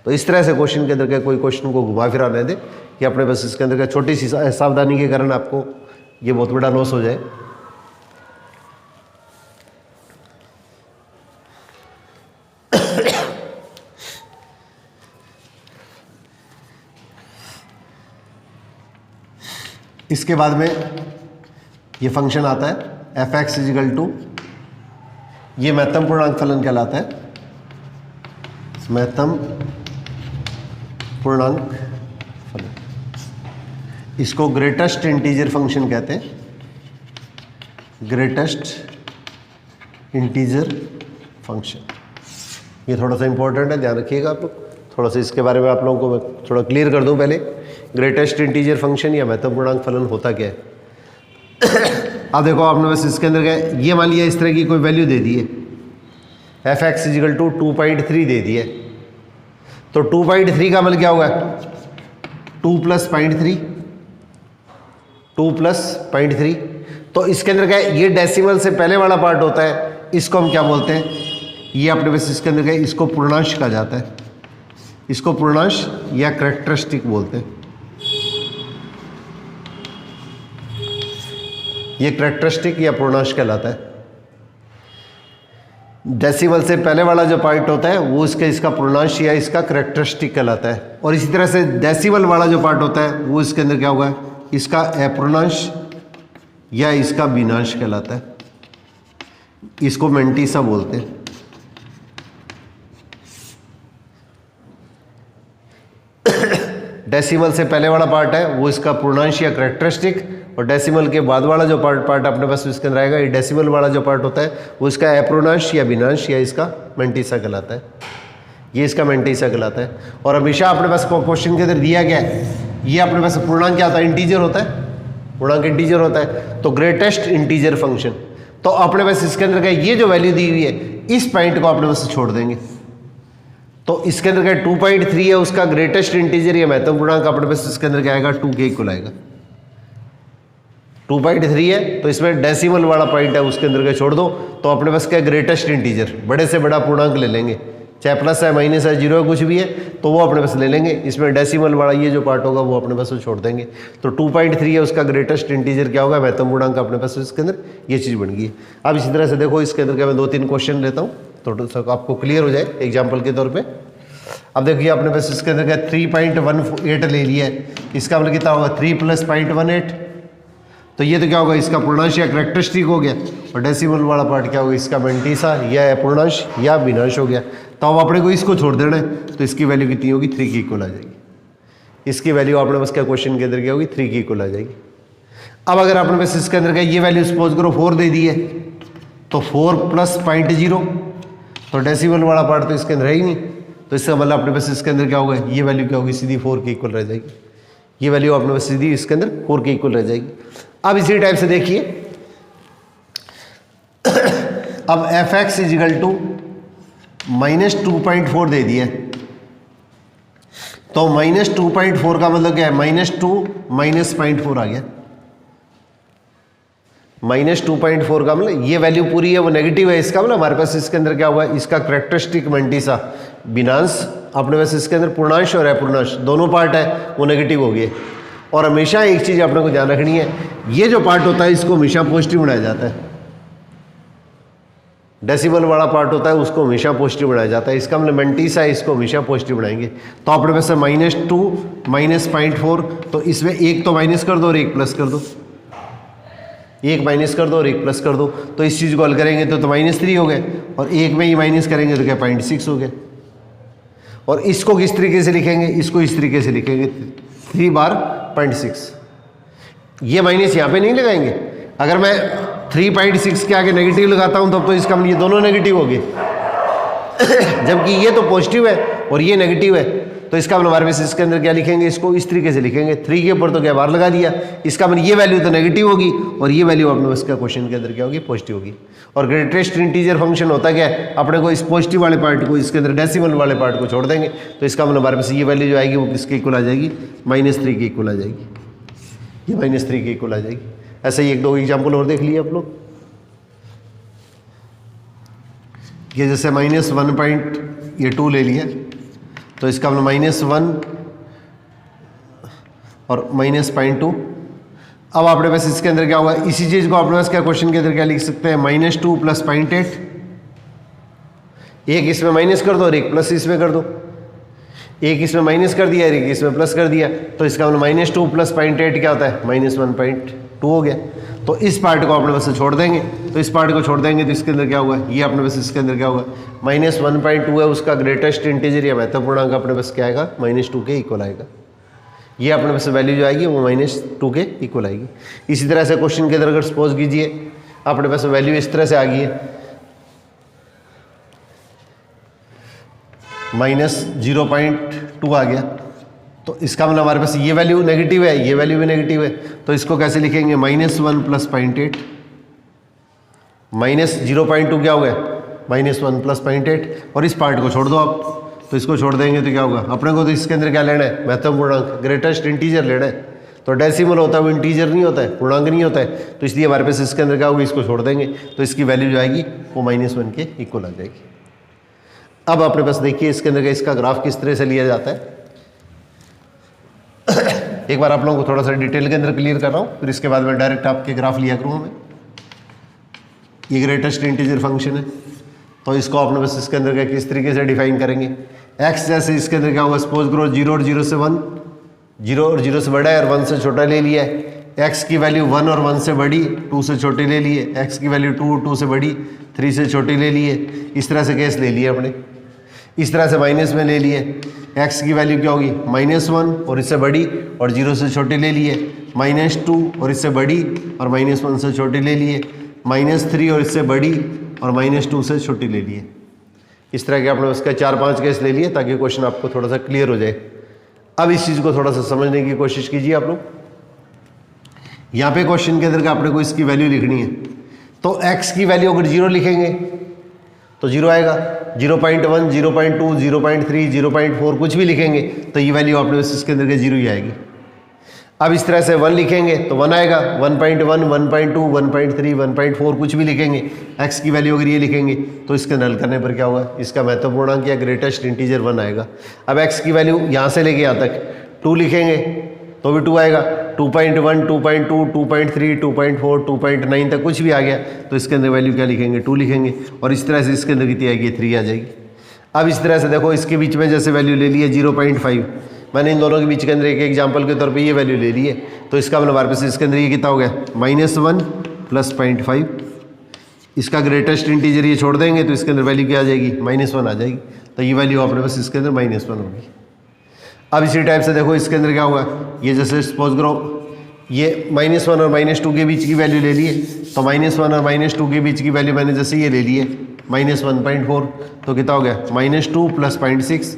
तो इस तरह से क्वेश्चन के अंदर क्या कोई क्वेश्चन को घुमा फिरा न दे, कि अपने पास इसके अंदर का छोटी सी सावधानी के कारण आपको ये बहुत बड़ा लॉस हो जाए। इसके बाद में ये फंक्शन आता है एफ एक्स इजिकल टू, ये महत्तम पूर्णांक फलन कहलाता है, महत्तम पूर्णांक फलन। इसको ग्रेटेस्ट इंटीजर फंक्शन कहते हैं, ग्रेटेस्ट इंटीजर फंक्शन। ये थोड़ा सा इंपॉर्टेंट है, ध्यान रखिएगा आप लोग। थोड़ा सा इसके बारे में आप लोगों को मैं थोड़ा क्लियर कर दूं पहले। ग्रेटेस्ट इंटीजर फंक्शन या महत्तम पूर्णांक फलन होता क्या है? अब देखो आपने बस इसके अंदर क्या है, ये मान लिया इस तरह की कोई वैल्यू दे दी है, एफ एक्स इजिकल टू 2.3 दे दी है। तो 2.3 का मतलब क्या होगा? 2 + 0.3, 2 + 0.3। तो इसके अंदर क्या है, ये डेसिमल से पहले वाला पार्ट होता है, इसको हम क्या बोलते हैं? ये अपने बस इसके अंदर क्या है, इसको पूर्णांश कहा जाता है, इसको पूर्णांश या कैरेक्टरिस्टिक बोलते हैं। ये कैरेक्टरिस्टिक या पूर्णांश कहलाता है। डेसिमल से पहले वाला जो पार्ट होता है वो इसका पूर्णांश या इसका कैरेक्टरिस्टिक कहलाता है। और इसी तरह से डेसिमल वाला जो पार्ट होता है वो इसके अंदर क्या होगा? इसका अपूर्णांश या इसका भिन्नांश कहलाता है। इसको मेंटिसा बोलते हैं। डेसिमल से पहले वाला पार्ट है वो इसका पूर्णांश या कैरेक्टरिस्टिक, और डेसिमल के बाद वाला जो पार्ट अपने पास इसके अंदर आएगा, ये डेसिमल वाला जो पार्ट होता है वो इसका अपूर्णांश या भिन्नांश या इसका मेंटिसा कहलाता है। ये इसका मेंटिसा कहलाता है। और हमेशा अपने पास क्वेश्चन के अंदर दिया गया है, ये अपने पास पूर्णांक क्या होता है? इंटीजर होता है, पूर्णांक इंटीजर होता है। तो ग्रेटेस्ट इंटीजर फंक्शन, तो अपने पास इसके अंदर का ये जो वैल्यू दी हुई है, इस पॉइंट को अपने पास छोड़ देंगे। तो इसके अंदर क्या 2.3 है, उसका ग्रेटेस्ट इंटीजर या महत्तम पूर्णांक अपने पास इसके अंदर क्या आएगा? 2 के इक्वल आएगा। 2.3 है तो इसमें डेसिमल वाला पॉइंट है उसके अंदर का छोड़ दो, तो अपने पास क्या ग्रेटेस्ट इंटीजर, बड़े से बड़ा पूर्णांक ले लेंगे, चाहे प्लस है, माइनस है, जीरो है, कुछ भी है, तो वो अपने पास ले लेंगे। इसमें डेसिमल वाला ये जो पार्ट होगा वो अपने पास छोड़ देंगे। तो 2.3 है, उसका ग्रेटेस्ट इंटीजर क्या होगा? महत्तम पूर्णांक अपने पास इसके अंदर ये चीज़ बन गई है। अब इसी तरह से देखो इसके अंदर क्या, मैं 2-3 क्वेश्चन लेता हूँ तो आपको क्लियर हो जाए एग्जाम्पल के तौर पर। अब देखिए अपने पास इसके अंदर क्या 3.18 ले लिया है, इसका मतलब कितना होगा? 3 + 0.18। तो ये तो क्या होगा? इसका पूर्णांश या कैरेक्टरिस्टिक हो गया। और डेसिमल वाला पार्ट क्या होगा? इसका मेंटिसा या पूर्णांश या भिन्नांश हो गया। तो अब अपने को इसको छोड़ देना है, तो इसकी वैल्यू कितनी होगी? 3 के इक्वल आ जाएगी। इसकी वैल्यू अपने पास क्या क्वेश्चन के अंदर क्या होगी? 3 के इक्वल आ जाएगी। अब अगर अपने पास इसके अंदर क्या ये वैल्यू सपोज करो 4 दे दी है, तो 4 + 0.0, तो डेसिमल वाला पार्ट तो इसके अंदर है ही नहीं, तो इसका मतलब अपने पास इसके अंदर क्या होगा? ये वैल्यू क्या होगी? सीधी 4 के इक्वल रह जाएगी। ये वैल्यू अपने पास सीधी इसके अंदर 4 के इक्वल रह जाएगी। अब इसी टाइप से देखिए, अब एफ एक्स इजिकल टू -2.4 दे दिया, तो -2.4 का मतलब क्या है? -2 -0.4 आ गया। -2.4 का मतलब ये वैल्यू पूरी है वो नेगेटिव है, इसका मतलब हमारे पास इसके अंदर क्या होगा? इसका कैरेक्टरिस्टिक मेंटिसा भिन्नांश, अपने पास इसके अंदर पूर्णांश और अपूर्णांश दोनों पार्ट है वो नेगेटिव हो गए। और हमेशा एक चीज़ अपने को ध्यान रखनी है, ये जो पार्ट होता है इसको हमेशा पॉजिटिव बनाया जाता है। डेसिमल वाला पार्ट होता है उसको हमेशा पॉजिटिव बनाया जाता है, इसका मतलब मेंटिसा है, इसको हमेशा पॉजिटिव बनाएंगे। तो अपने पास -2 -0.4, तो इसमें एक तो माइनस कर दो और एक प्लस कर दो, एक माइनस कर दो और एक प्लस कर दो, तो इस चीज़ को हल करेंगे तो -3 हो गए, और एक में ही माइनस करेंगे तो क्या 0.6 हो गए। और इसको किस तरीके से लिखेंगे? इसको इस तरीके से लिखेंगे 3 बार 0.6। ये माइनस यहाँ पे नहीं लगाएंगे। अगर मैं 3.6 के आगे नेगेटिव लगाता हूँ तब तो इसका ये दोनों नेगेटिव हो गए, जबकि ये तो पॉजिटिव है और ये नेगेटिव है, तो इसका मतलब हमारे पास इसके अंदर क्या लिखेंगे? इसको इस तरीके से लिखेंगे, 3 के ऊपर तो क्या बार लगा दिया, इसका मतलब ये वैल्यू तो नेगेटिव होगी और ये वैल्यू अपने पास का क्वेश्चन के अंदर क्या होगी? पॉजिटिव होगी। और ग्रेटेस्ट इंटीजर फंक्शन होता क्या है? अपने को इस पॉजिटिव वाले पार्ट को इसके अंदर डेसिमल वाले पार्ट को छोड़ देंगे, तो इसका मतलब हमारे पास ये वैल्यू जो आएगी वो किसके इक्वल आ जाएगी? -3 के इक्वल आ जाएगी। ये -3 के इक्वल आ जाएगी। ऐसे ही 1-2 एग्जाम्पल और देख लिए आप लोग। ये जैसे -1.2 ले लिया, तो इसका मतलब -1 और -0.2। अब अपने पास इसके अंदर क्या होगा, इसी चीज़ को अपने पास क्या क्वेश्चन के अंदर क्या लिख सकते हैं, -2 + 0.8। एक इसमें माइनस कर दो और एक प्लस इसमें कर दो, एक इसमें माइनस कर दिया और एक इसमें प्लस कर दिया, तो इसका मतलब -2 + 0.8 क्या होता है, -1.2 हो गया। तो इस पार्ट को अपने पास से छोड़ देंगे, तो इस पार्ट को छोड़ देंगे तो इसके अंदर क्या होगा, ये अपने पास इसके अंदर क्या होगा, -1.2 है, उसका ग्रेटेस्ट इंटीजर या महत्वपूर्णांक अपने पास क्या आएगा, -2 के इक्वल आएगा। ये अपने पास वैल्यू जो आएगी वो -2 के इक्वल आएगी। इसी तरह से क्वेश्चन के अंदर अगर सपोज कीजिए अपने पास वैल्यू इस तरह से आ गई है, -0.2 आ गया, तो इसका मतलब हमारे पास ये वैल्यू नेगेटिव है, ये वैल्यू भी नेगेटिव है, तो इसको कैसे लिखेंगे, -1 + 0.8। -0.2 क्या हो गया, -1 + 0.8, और इस पार्ट को छोड़ दो आप, तो इसको छोड़ देंगे तो क्या होगा, अपने को तो इसके अंदर क्या लेना है, महत्वपूर्णांक, ग्रेटेस्ट इंटीजर लेना है। तो डेसिमल होता है वो इंटीजर नहीं होता है, पूर्णांक नहीं होता है, तो इसलिए हमारे पास इसके अंदर क्या होगा, इसको छोड़ देंगे तो इसकी वैल्यू जो आएगी वो -1 के इक्वल आ जाएगी। अब अपने पास देखिए इसके अंदर का इसका ग्राफ किस तरह से लिया जाता है। एक बार आप लोगों को थोड़ा सा डिटेल के अंदर क्लियर कर रहा हूँ, फिर इसके बाद मैं डायरेक्ट आपके ग्राफ लिया करूँगा मैं। ये ग्रेटेस्ट इंटीजर फंक्शन है, तो इसको अपने पास इसके अंदर क्या किस तरीके से डिफाइन करेंगे, x जैसे इसके अंदर क्या होगा, सपोज करो 0 और 0 से 1, 0 और 0 से बड़ा है और 1 से छोटा ले लिया है, x की वैल्यू 1 और 1 से बड़ी, 2 से छोटी ले लिए, x की वैल्यू 2 और 2 से बड़ी, 3 से छोटी ले लिए, इस तरह से केस ले लिए अपने। इस तरह से माइनस में ले लिए, x की वैल्यू क्या होगी, -1 और इससे बड़ी और 0 से छोटी ले लिए, -2 और इससे बड़ी और -1 से छोटी ले लिए, -3 और इससे बड़ी और -2 से छोटी ले लिए। इस तरह के आपने उसका 4-5 केस ले लिए ताकि क्वेश्चन आपको थोड़ा सा क्लियर हो जाए। अब इस चीज़ को थोड़ा सा समझने की कोशिश कीजिए आप लोग। यहाँ पे क्वेश्चन के अंदर का आपने को इसकी वैल्यू लिखनी है, तो x की वैल्यू अगर 0 लिखेंगे तो 0 आएगा, 0.1, 0.2, 0.3, 0.4 कुछ भी लिखेंगे तो ये वैल्यू आपने इसके अंदर के 0 ही आएगी। अब इस तरह से 1 लिखेंगे तो 1 आएगा, 1.1, 1.2, 1.3, 1.4 कुछ भी लिखेंगे, x की वैल्यू अगर ये लिखेंगे तो इसके नल करने पर क्या होगा, इसका महत्वपूर्णांक या ग्रेटेस्ट इंटीजर 1 आएगा। अब x की वैल्यू यहाँ से लेके यहाँ तक 2 लिखेंगे तो भी 2 आएगा, 2.1, 2.2, 2.3, 2.4, 2.9 तक कुछ भी आ गया तो इसके अंदर वैल्यू क्या लिखेंगे, 2 लिखेंगे, और इस तरह से इसके अंदर कितनी आएगी, 3 आ जाएगी। अब इस तरह से देखो इसके बीच में जैसे वैल्यू ले ली है 0.5, मैंने इन दोनों के बीच के अंदर एक एग्जाम्पल के तौर पे ये वैल्यू ले ली है, तो इसका मतलब हमारे पास इसके अंदर ये कितना हो गया, -1 + 0.5। इसका ग्रेटेस्ट इंटीजर ये छोड़ देंगे तो इसके अंदर वैल्यू क्या आ जाएगी, -1 आ जाएगी, तो ये वैल्यू अपने पास इसके अंदर -1 होगी। अब इसी टाइप से देखो इसके अंदर क्या होगा, ये जैसे सपोज करो ये -1 और -2 के बीच की वैल्यू ले लिए, तो -1 और -2 के बीच की वैल्यू मैंने जैसे ये ले ली है -1.4, तो कितना हो गया, -2 + 0.6।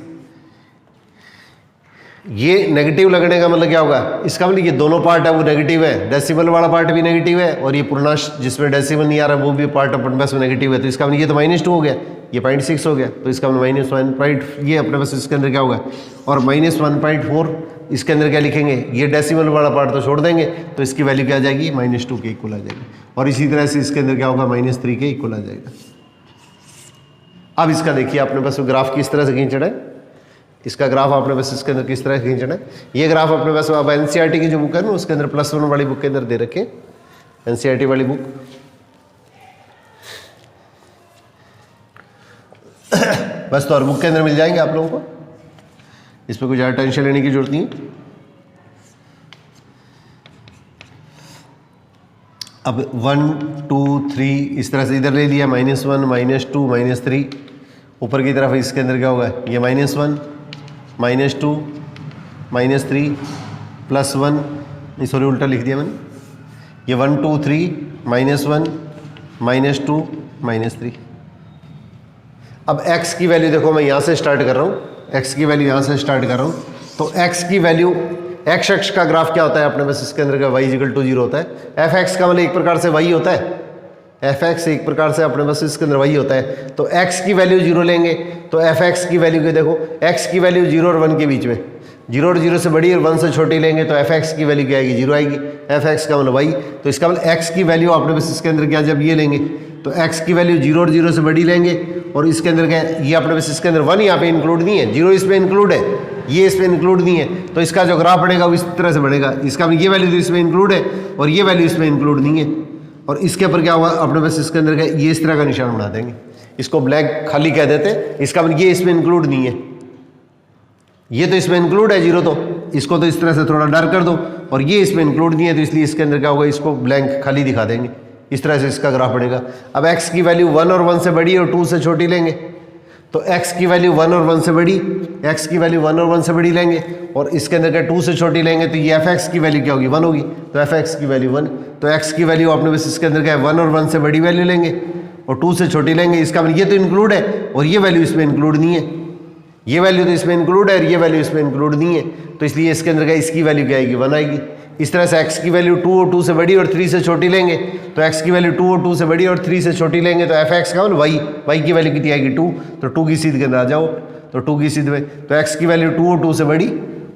ये नेगेटिव लगने का मतलब क्या होगा, इसका मतलब ये दोनों पार्ट है वो नेगेटिव है, डेसिमल वाला पार्ट भी नेगेटिव है और ये पूर्णांश जिसमें डेसिमल नहीं आ रहा वो भी पार्ट अपने पास में नेगेटिव है, तो इसका मतलब ये तो -2 हो गया, ये 0.6 हो गया, तो इसका मतलब -1. ये अपने पास इसके अंदर क्या होगा, और -1.4 इसके अंदर क्या लिखेंगे, ये डेसिमल वाला पार्ट तो छोड़ देंगे तो इसकी वैल्यू क्या आ जाएगी, -2 के इक्वल आ जाएगी, और इसी तरह से इसके अंदर क्या होगा, -3 के इक्वल आ जाएगा। अब इसका देखिए अपने पास ग्राफ किस तरह से खींचना है, इसका ग्राफ आपने बस इसके अंदर किस तरह खींचना है, ये ग्राफ अपने पास अब एनसीईआरटी की जो बुक है ना उसके अंदर +1 वाली बुक के अंदर दे रखे, एनसीईआरटी वाली बुक बस, तो और बुक के अंदर मिल जाएंगे आप लोगों को, इसमें कोई ज़्यादा टेंशन लेने की जरूरत नहीं है। अब 1, 2, 3 इस तरह से इधर ले लिया, -1, -2, -3, ऊपर की तरफ इसके अंदर क्या होगा, ये -1, -2, -3 +1, सॉरी उल्टा लिख दिया मैंने, ये 1, 2, 3 -1, -2, -3। अब x की वैल्यू देखो मैं यहाँ से स्टार्ट कर रहा हूँ, x की वैल्यू यहाँ से स्टार्ट कर रहा हूँ, तो x की वैल्यू, x अक्ष का ग्राफ क्या होता है अपने पास इसके अंदर का y = 0 होता है, f(x) का मतलब एक प्रकार से y होता है, f(x) एक प्रकार से अपने पास इसके अंदर y होता है, तो x की वैल्यू 0 लेंगे तो f(x) की वैल्यू के देखो, x की वैल्यू 0 और 1 के बीच में, 0 और 0 से बड़ी और 1 से छोटी लेंगे तो f(x) की वैल्यू क्या आएगी, 0 आएगी, f(x) का मतलब y, तो इसका मतलब x की वैल्यू अपने पास इसके अंदर क्या, जब ये लेंगे तो x की वैल्यू 0 और 0 से बड़ी लेंगे, और इसके अंदर क्या है, ये अपने पास इसके अंदर 1 यहाँ पे इंक्लूड नहीं है, 0 इसमें इंक्लूड है, ये इसमें इंक्लूड नहीं है, तो इसका जो ग्राफ बढ़ेगा वो इस तरह से बढ़ेगा। इसका ये वैल्यू तो इसमें इंक्लूड है और ये वैल्यू इसमें इंक्लूड नहीं है, और इसके ऊपर क्या होगा अपने पास इसके अंदर का ये इस तरह का निशान बना देंगे, इसको ब्लैक खाली कह देते हैं। इसका मतलब ये इसमें इंक्लूड नहीं है, ये तो इसमें इंक्लूड है जीरो, तो इसको तो इस तरह से थोड़ा डार्क कर दो, और ये इसमें इंक्लूड नहीं है, तो इसलिए इसके अंदर क्या होगा, इसको ब्लैंक खाली दिखा देंगे। इस तरह से इसका ग्राफ बढ़ेगा। अब x की वैल्यू 1 और 1 से बड़ी और 2 से छोटी लेंगे, तो x की वैल्यू 1 और 1 से बड़ी, x की वैल्यू 1 और 1 से बड़ी लेंगे, और इसके अंदर क्या 2 से छोटी लेंगे, तो ये fx की वैल्यू क्या होगी, 1 होगी, तो fx की वैल्यू 1। तो x की वैल्यू अपने बस इसके अंदर क्या है 1 और 1 से बड़ी वैल्यू लेंगे और 2 से छोटी लेंगे। इसका मतलब ये तो इंक्लूड है और ये वैल्यू इसमें इंक्लूड नहीं है, ये वैल्यू तो इसमें इंक्लूड है और ये वैल्यू इसमें इंक्लूड नहीं है, तो इसलिए इसके अंदर क्या इसकी वैल्यू क्या आएगी, 1 आएगी। इस तरह से x की वैल्यू 2 और 2 से बड़ी और 3 से छोटी लेंगे, तो x की वैल्यू 2 और 2 से बड़ी और 3 से छोटी लेंगे, तो fx का मतलब y की वैल्यू कितनी आएगी 2, तो 2 की सीध के अंदर आ जाओ, तो 2 की सीध में, तो x की वैल्यू 2 और 2 से बड़ी,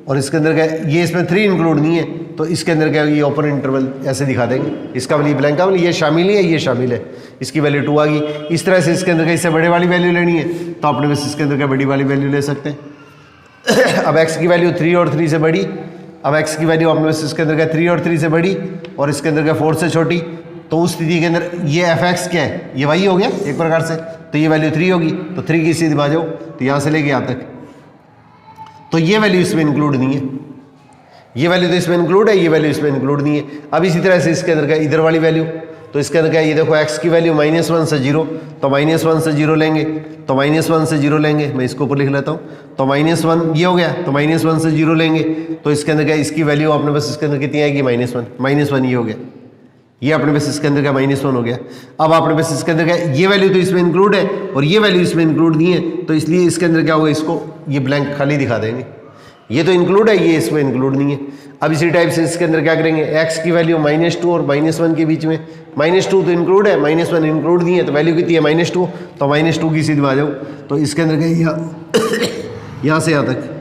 और इसके अंदर क्या ये इसमें 3 इंक्लूड नहीं है, तो इसके अंदर क्या ये ओपन इंटरवल ऐसे दिखा देंगे। इसका मतलब ब्लैंक का मतलब ये शामिल है, ये शामिल है, इसकी वैल्यू 2 आ गई। इस तरह से इसके अंदर इससे बड़े वाली वैल्यू लेनी है, तो अपने बस इसके अंदर क्या बड़ी वाली वैल्यू ले सकते हैं। अब x की वैल्यू 3 और 3 से बड़ी, अब x की वैल्यू अपने पास इसके अंदर क्या 3 और 3 से बड़ी और इसके अंदर क्या 4 से छोटी, तो उस स्थिति के अंदर ये fx क्या है, ये y हो गया एक प्रकार से, तो ये वैल्यू 3 होगी, तो 3 की सीधी आ जाओ, तो यहाँ से लेके यहाँ तक, तो ये वैल्यू इसमें इंक्लूड नहीं है, ये वैल्यू तो इसमें इंक्लूड है, ये वैल्यू इसमें इंक्लूड नहीं है। अब इसी तरह से इसके अंदर क्या इधर वाली वैल्यू, तो इसके अंदर क्या ये देखो x की वैल्यू -1 से 0, तो -1 से 0 लेंगे, तो -1 से 0 लेंगे, मैं इसको ऊपर लिख लेता हूँ, तो -1 ये हो गया, तो -1 से 0 लेंगे, तो इसके अंदर क्या इसकी वैल्यू अपने पास इसके अंदर कितनी आएगी -1 ये हो गया, ये अपने पास इसके अंदर क्या -1 हो गया। अब अपने पास इसके अंदर क्या ये वैल्यू तो इसमें इंक्लूड है और ये वैल्यू इसमें इंक्लूड नहीं है, तो इसलिए इसके अंदर क्या होगा, इसको ये ब्लैंक खाली दिखा देंगे, ये तो इंक्लूड है, ये इसमें इंक्लूड नहीं है। अब इसी टाइप से इसके अंदर क्या करेंगे, x की वैल्यू -2 और -1 के बीच में, -2 तो इंक्लूड है, -1 इंक्लूड नहीं है, तो वैल्यू कितनी है -2, तो -2 की सीधी में आ जाओ, तो इसके अंदर क्या यहाँ से यहाँ तक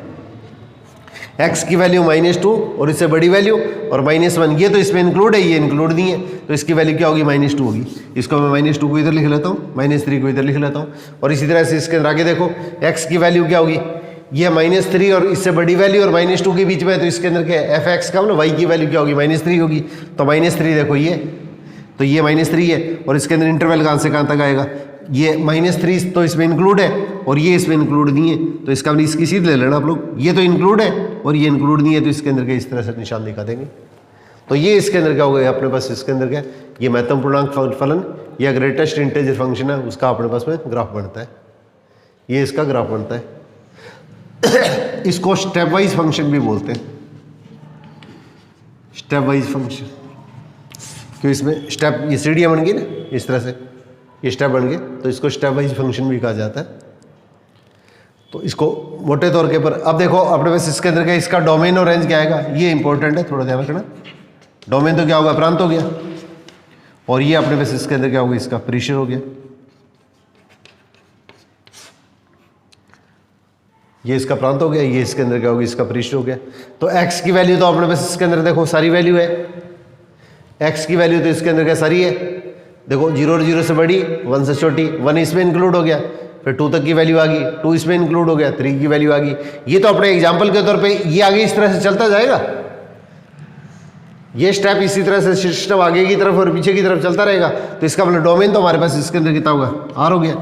x की वैल्यू -2 और इससे बड़ी वैल्यू और -1, ये तो इसमें इंक्लूड है, ये इंक्लूड नहीं है, तो इसकी वैल्यू क्या होगी -2 होगी। इसको मैं -2 को इधर लिख लेता हूँ, -3 को इधर लिख लेता हूँ, और इसी तरह से इसके अंदर आगे देखो x की वैल्यू क्या होगी, ये -3 और इससे बड़ी वैल्यू और -2 के बीच में है, तो इसके अंदर क्या है fx का मतलब y की वैल्यू क्या होगी -3 होगी, तो -3 देखो ये, तो ये -3 है, और इसके अंदर इंटरवल कहाँ से कहाँ तक आएगा, ये -3 तो इसमें इंक्लूड है और ये इसमें इंक्लूड नहीं है, तो इसका मतलब इसकी सीध ले लेना आप लोग, ये तो इंक्लूड है और ये इंक्लूड नहीं है, तो इसके अंदर क्या इस तरह से निशान दिखा देंगे। तो ये इसके अंदर क्या होगा अपने पास, इसके अंदर क्या ये महत्तम पूर्णांक फलन या ग्रेटेस्ट इंटीजर फंक्शन है, उसका अपने पास में ग्राफ बनता है, ये इसका ग्राफ बनता है। इसको स्टेप वाइज फंक्शन भी बोलते हैं, स्टेप वाइज फंक्शन, क्यों इसमें स्टेप ये सीढ़ियाँ बन गई ना, इस तरह से ये स्टेप बन गए, तो इसको स्टेप वाइज फंक्शन भी कहा जाता है। तो इसको मोटे तौर के पर अब देखो अपने पास इसके अंदर क्या इसका डोमेन और रेंज क्या आएगा, ये इंपॉर्टेंट है, थोड़ा ध्यान रखना। डोमेन तो क्या होगा, प्रांत हो गया, और ये अपने पास इसके अंदर क्या होगा, इसका परिसर हो गया, ये इसका प्रांत हो गया, ये इसके अंदर क्या होगा, इसका परिसर हो गया। तो x की वैल्यू तो अपने पास इसके अंदर देखो सारी वैल्यू है, x की वैल्यू तो इसके अंदर क्या सारी है, देखो 0 और 0 से बड़ी, 1 से छोटी, 1 इसमें इंक्लूड हो गया, फिर 2 तक की वैल्यू आ गई, 2 इसमें इंक्लूड हो गया, 3 की वैल्यू आ गई। ये तो अपने एग्जाम्पल के तौर पे ये आगे इस तरह से चलता जाएगा, ये स्टेप इसी तरह से सिस्टम आगे की तरफ और पीछे की तरफ चलता रहेगा, तो इसका मतलब डोमेन तो हमारे पास इसके अंदर कितना होगा, R हो गया,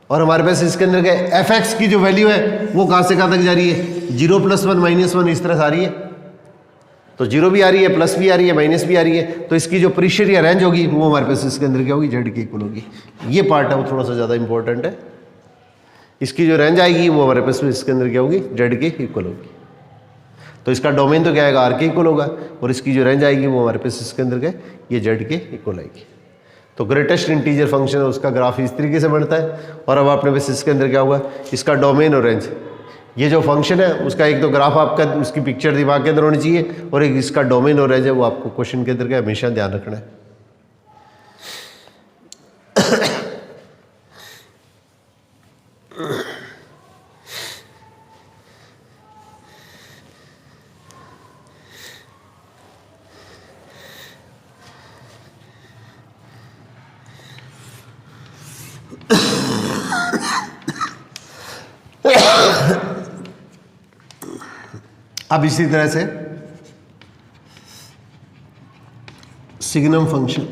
और हमारे पास इसके अंदर क्या fx की जो वैल्यू है वो कहाँ से कहाँ तक जा रही है, 0 + 1 -1 इस तरह से आ रही है, तो 0 भी आ रही है, प्लस भी आ रही है, माइनस भी आ रही है, तो इसकी जो परिसर या रेंज होगी वो हमारे पास इसके अंदर क्या होगी, z के इक्वल होगी। ये पार्ट है वो थोड़ा सा ज़्यादा इंपॉर्टेंट है, इसकी जो रेंज आएगी वो हमारे पास इसके अंदर क्या होगी, z के इक्वल होगी। तो इसका डोमेन तो क्या आएगा, r के इक्वल होगा, और इसकी जो रेंज आएगी वो हमारे पास इसके अंदर क्या ये z के इक्वल आएगी। तो ग्रेटेस्ट इंटीजर फंक्शन है उसका ग्राफ इस तरीके से बनता है, और अब आपने बस इसके अंदर क्या होगा, इसका डोमेन और रेंज, ये जो फंक्शन है उसका एक तो ग्राफ आपका उसकी पिक्चर दिमाग के अंदर होनी चाहिए, और एक इसका डोमेन और रेंज है वो आपको क्वेश्चन के अंदर का हमेशा ध्यान रखना है। अब इसी तरह से सिग्नम फंक्शन,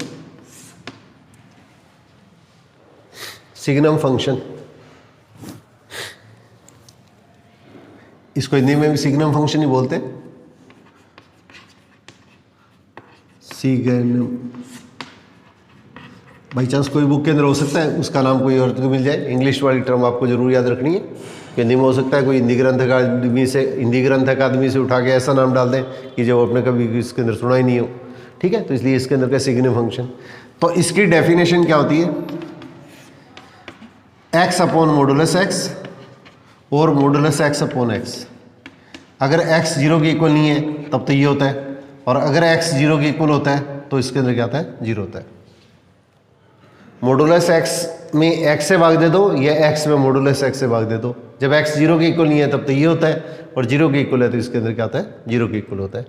सिग्नम फंक्शन, इसको हिंदी में भी सिग्नम फंक्शन ही बोलते हैं। सिग्नम, बाई चांस कोई बुक के अंदर हो सकता है उसका नाम कोई और को मिल जाए, इंग्लिश वाली टर्म आपको जरूर याद रखनी है। हिंदी में हो सकता है कोई हिंदी ग्रंथ अकादमी से उठा के ऐसा नाम डाल दें कि जो आपने कभी इसके अंदर सुना ही नहीं हो, ठीक है। तो इसलिए इसके अंदर का सिग्नम फंक्शन, तो इसकी डेफिनेशन क्या होती है, x अपॉन मॉडुलस x और मॉडुलस x अपॉन x। अगर x 0 के इक्वल नहीं है तब तो ये होता है, और अगर x 0 के इक्वल होता है तो इसके अंदर क्या होता है, 0 होता है। मॉडुलस x में x से भाग दे दो या x में मॉडुलस x से भाग दे दो, जब x 0 के इक्वल नहीं है तब तो ये होता है, और 0 के इक्वल है तो इसके अंदर क्या होता है, 0 के इक्वल होता है।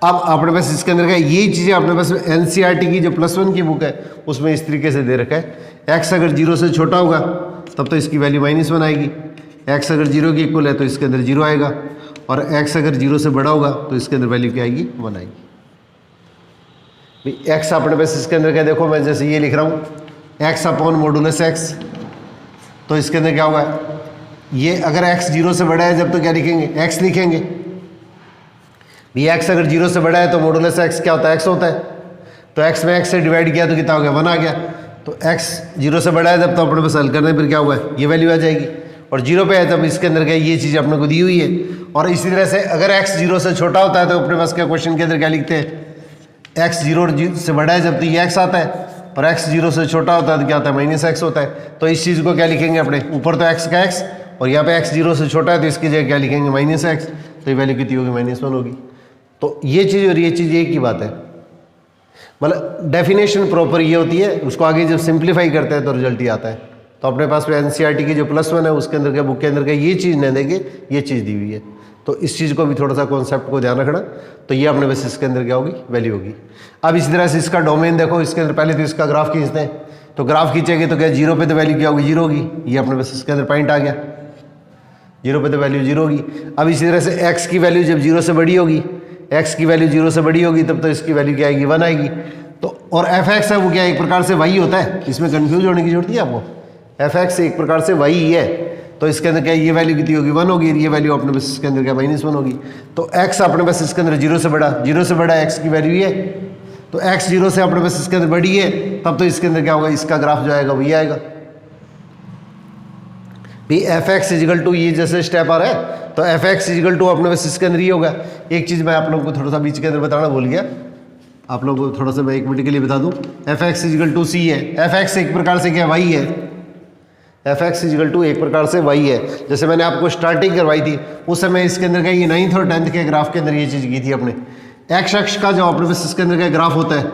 अब अपने पास इसके अंदर क्या, ये चीज़ें अपने पास NCERT की जो +1 की बुक है उसमें इस तरीके से दे रखा है, x अगर 0 से छोटा होगा तब तो इसकी वैल्यू -1 आएगी, x अगर 0 के इक्वल है तो इसके अंदर 0 आएगा, और x अगर 0 से बड़ा होगा तो इसके अंदर वैल्यू क्या आएगी, 1 आएगी। x अपने पास इसके अंदर क्या, देखो मैं जैसे ये लिख रहा हूँ x अपॉन मॉडुलस x, तो इसके अंदर क्या होगा, ये अगर x 0 से बड़ा है जब तो क्या लिखेंगे, x लिखेंगे। भी x अगर 0 से बड़ा है तो मॉडुलस x क्या होता है, x होता है, तो x में x से डिवाइड किया तो कितना हो गया, 1 आ गया। तो x 0 से बड़ा है जब तो अपने पास हल करने फिर क्या हुआ है, ये वैल्यू आ जाएगी, और 0 पे है तब इसके अंदर क्या, ये चीज़ अपने को दी हुई है। और इसी तरह से अगर x 0 से छोटा होता है तो अपने पास क्या क्वेश्चन के अंदर क्या लिखते हैं, x 0 से बड़ा है जब तो ये x आता है, और x 0 से छोटा होता है तो क्या होता है, -x होता है। तो इस चीज़ को क्या लिखेंगे अपने, ऊपर तो x का x, और यहाँ पे x 0 से छोटा है तो इसकी जगह क्या लिखेंगे, -x, तो ये वैल्यू कितनी होगी, -1 होगी। तो ये चीज़ और ये चीज़ एक ही बात है, मतलब डेफिनेशन प्रॉपर ये होती है, उसको आगे जब सिंप्लीफाई करते हैं तो रिजल्ट ही आता है। तो अपने पास में NCERT की जो +1 है उसके अंदर क्या, बुक के अंदर क्या ये चीज़ नहीं देंगे, ये चीज़ दी हुई है। तो इस चीज़ को भी थोड़ा सा कॉन्सेप्ट को ध्यान रखना, तो ये अपने पास इसके अंदर क्या होगी, वैल्यू होगी। अब इसी तरह से इसका डोमेन देखो, इसके अंदर पहले तो इसका ग्राफ खींचते हैं, तो ग्राफ खींचेंगे तो क्या 0 पे तो वैल्यू क्या होगी, 0 होगी, ये अपने पास इसके अंदर पॉइंट आ गया, 0 पे तो वैल्यू 0 होगी। अब इसी तरह से x की वैल्यू जब 0 से बड़ी होगी, x की वैल्यू 0 से बड़ी होगी तब तो इसकी वैल्यू क्या आएगी, 1 आएगी। तो और fx है वो क्या एक प्रकार से y होता है, इसमें कंफ्यूज होने की जरूरत नहीं है आपको, fx एक प्रकार से y ही है। तो इसके अंदर क्या, ये वैल्यू कितनी होगी, 1 होगी, ये वैल्यू अपने पास इसके अंदर क्या, -1 होगी। तो x अपने पास इसके अंदर 0 से बड़ा x की वैल्यू ये, तो x 0 से अपने पास इसके अंदर बड़ी है तब तो इसके अंदर क्या होगा, इसका ग्राफ जो आएगा वही आएगा। भी fx = ये जैसे स्टेप आ रहा है तो fx = अपने पास इसके अंदर ये होगा। एक चीज़ मैं आप लोगों को थोड़ा सा बीच के अंदर बताना भूल गया, आप लोगों को थोड़ा सा मैं 1 मिनट के लिए बता दूं, fx = c है, fx एक प्रकार से क्या, y है, fx = एक प्रकार से y है। जैसे मैंने आपको स्टार्टिंग करवाई थी उस समय इसके अंदर क्या, ये 9th और 10th के ग्राफ के अंदर ये चीज़ की थी अपने, x अक्ष का जो अपने पास इसके अंदर का ग्राफ होता है,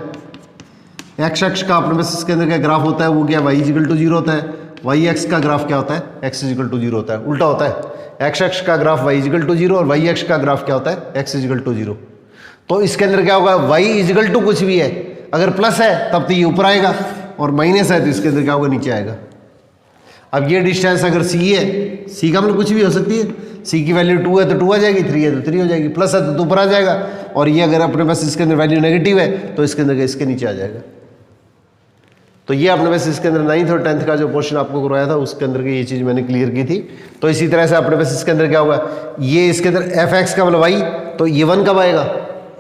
x अक्ष का अपने पास इसके अंदर का ग्राफ होता है वो क्या, y = 0 होता है, y अक्ष का ग्राफ क्या होता है, x = 0 होता है, उल्टा होता है, x अक्ष का ग्राफ y = 0 और y अक्ष का ग्राफ क्या होता है, x = 0। तो इसके अंदर क्या होगा, y = कुछ भी है, अगर प्लस है तब तो ये ऊपर आएगा, और माइनस है तो इसके अंदर क्या होगा, नीचे आएगा। अब ये डिस्टेंस अगर c है, c का मतलब कुछ भी हो सकती है, c की वैल्यू 2 है तो 2 आ जाएगी, 3 है तो 3 हो जाएगी, प्लस है तो ऊपर आ जाएगा, और ये अगर अपने पास इसके अंदर वैल्यू नेगेटिव है तो इसके अंदर इसके नीचे आ जाएगा। तो ये अपने पास इसके अंदर 9th और 10th का जो पोर्शन आपको करवाया था उसके अंदर की ये चीज़ मैंने क्लियर की थी। तो इसी तरह से अपने पास इसके अंदर क्या होगा, ये इसके अंदर fx का मतलब y, तो ये 1 कब आएगा,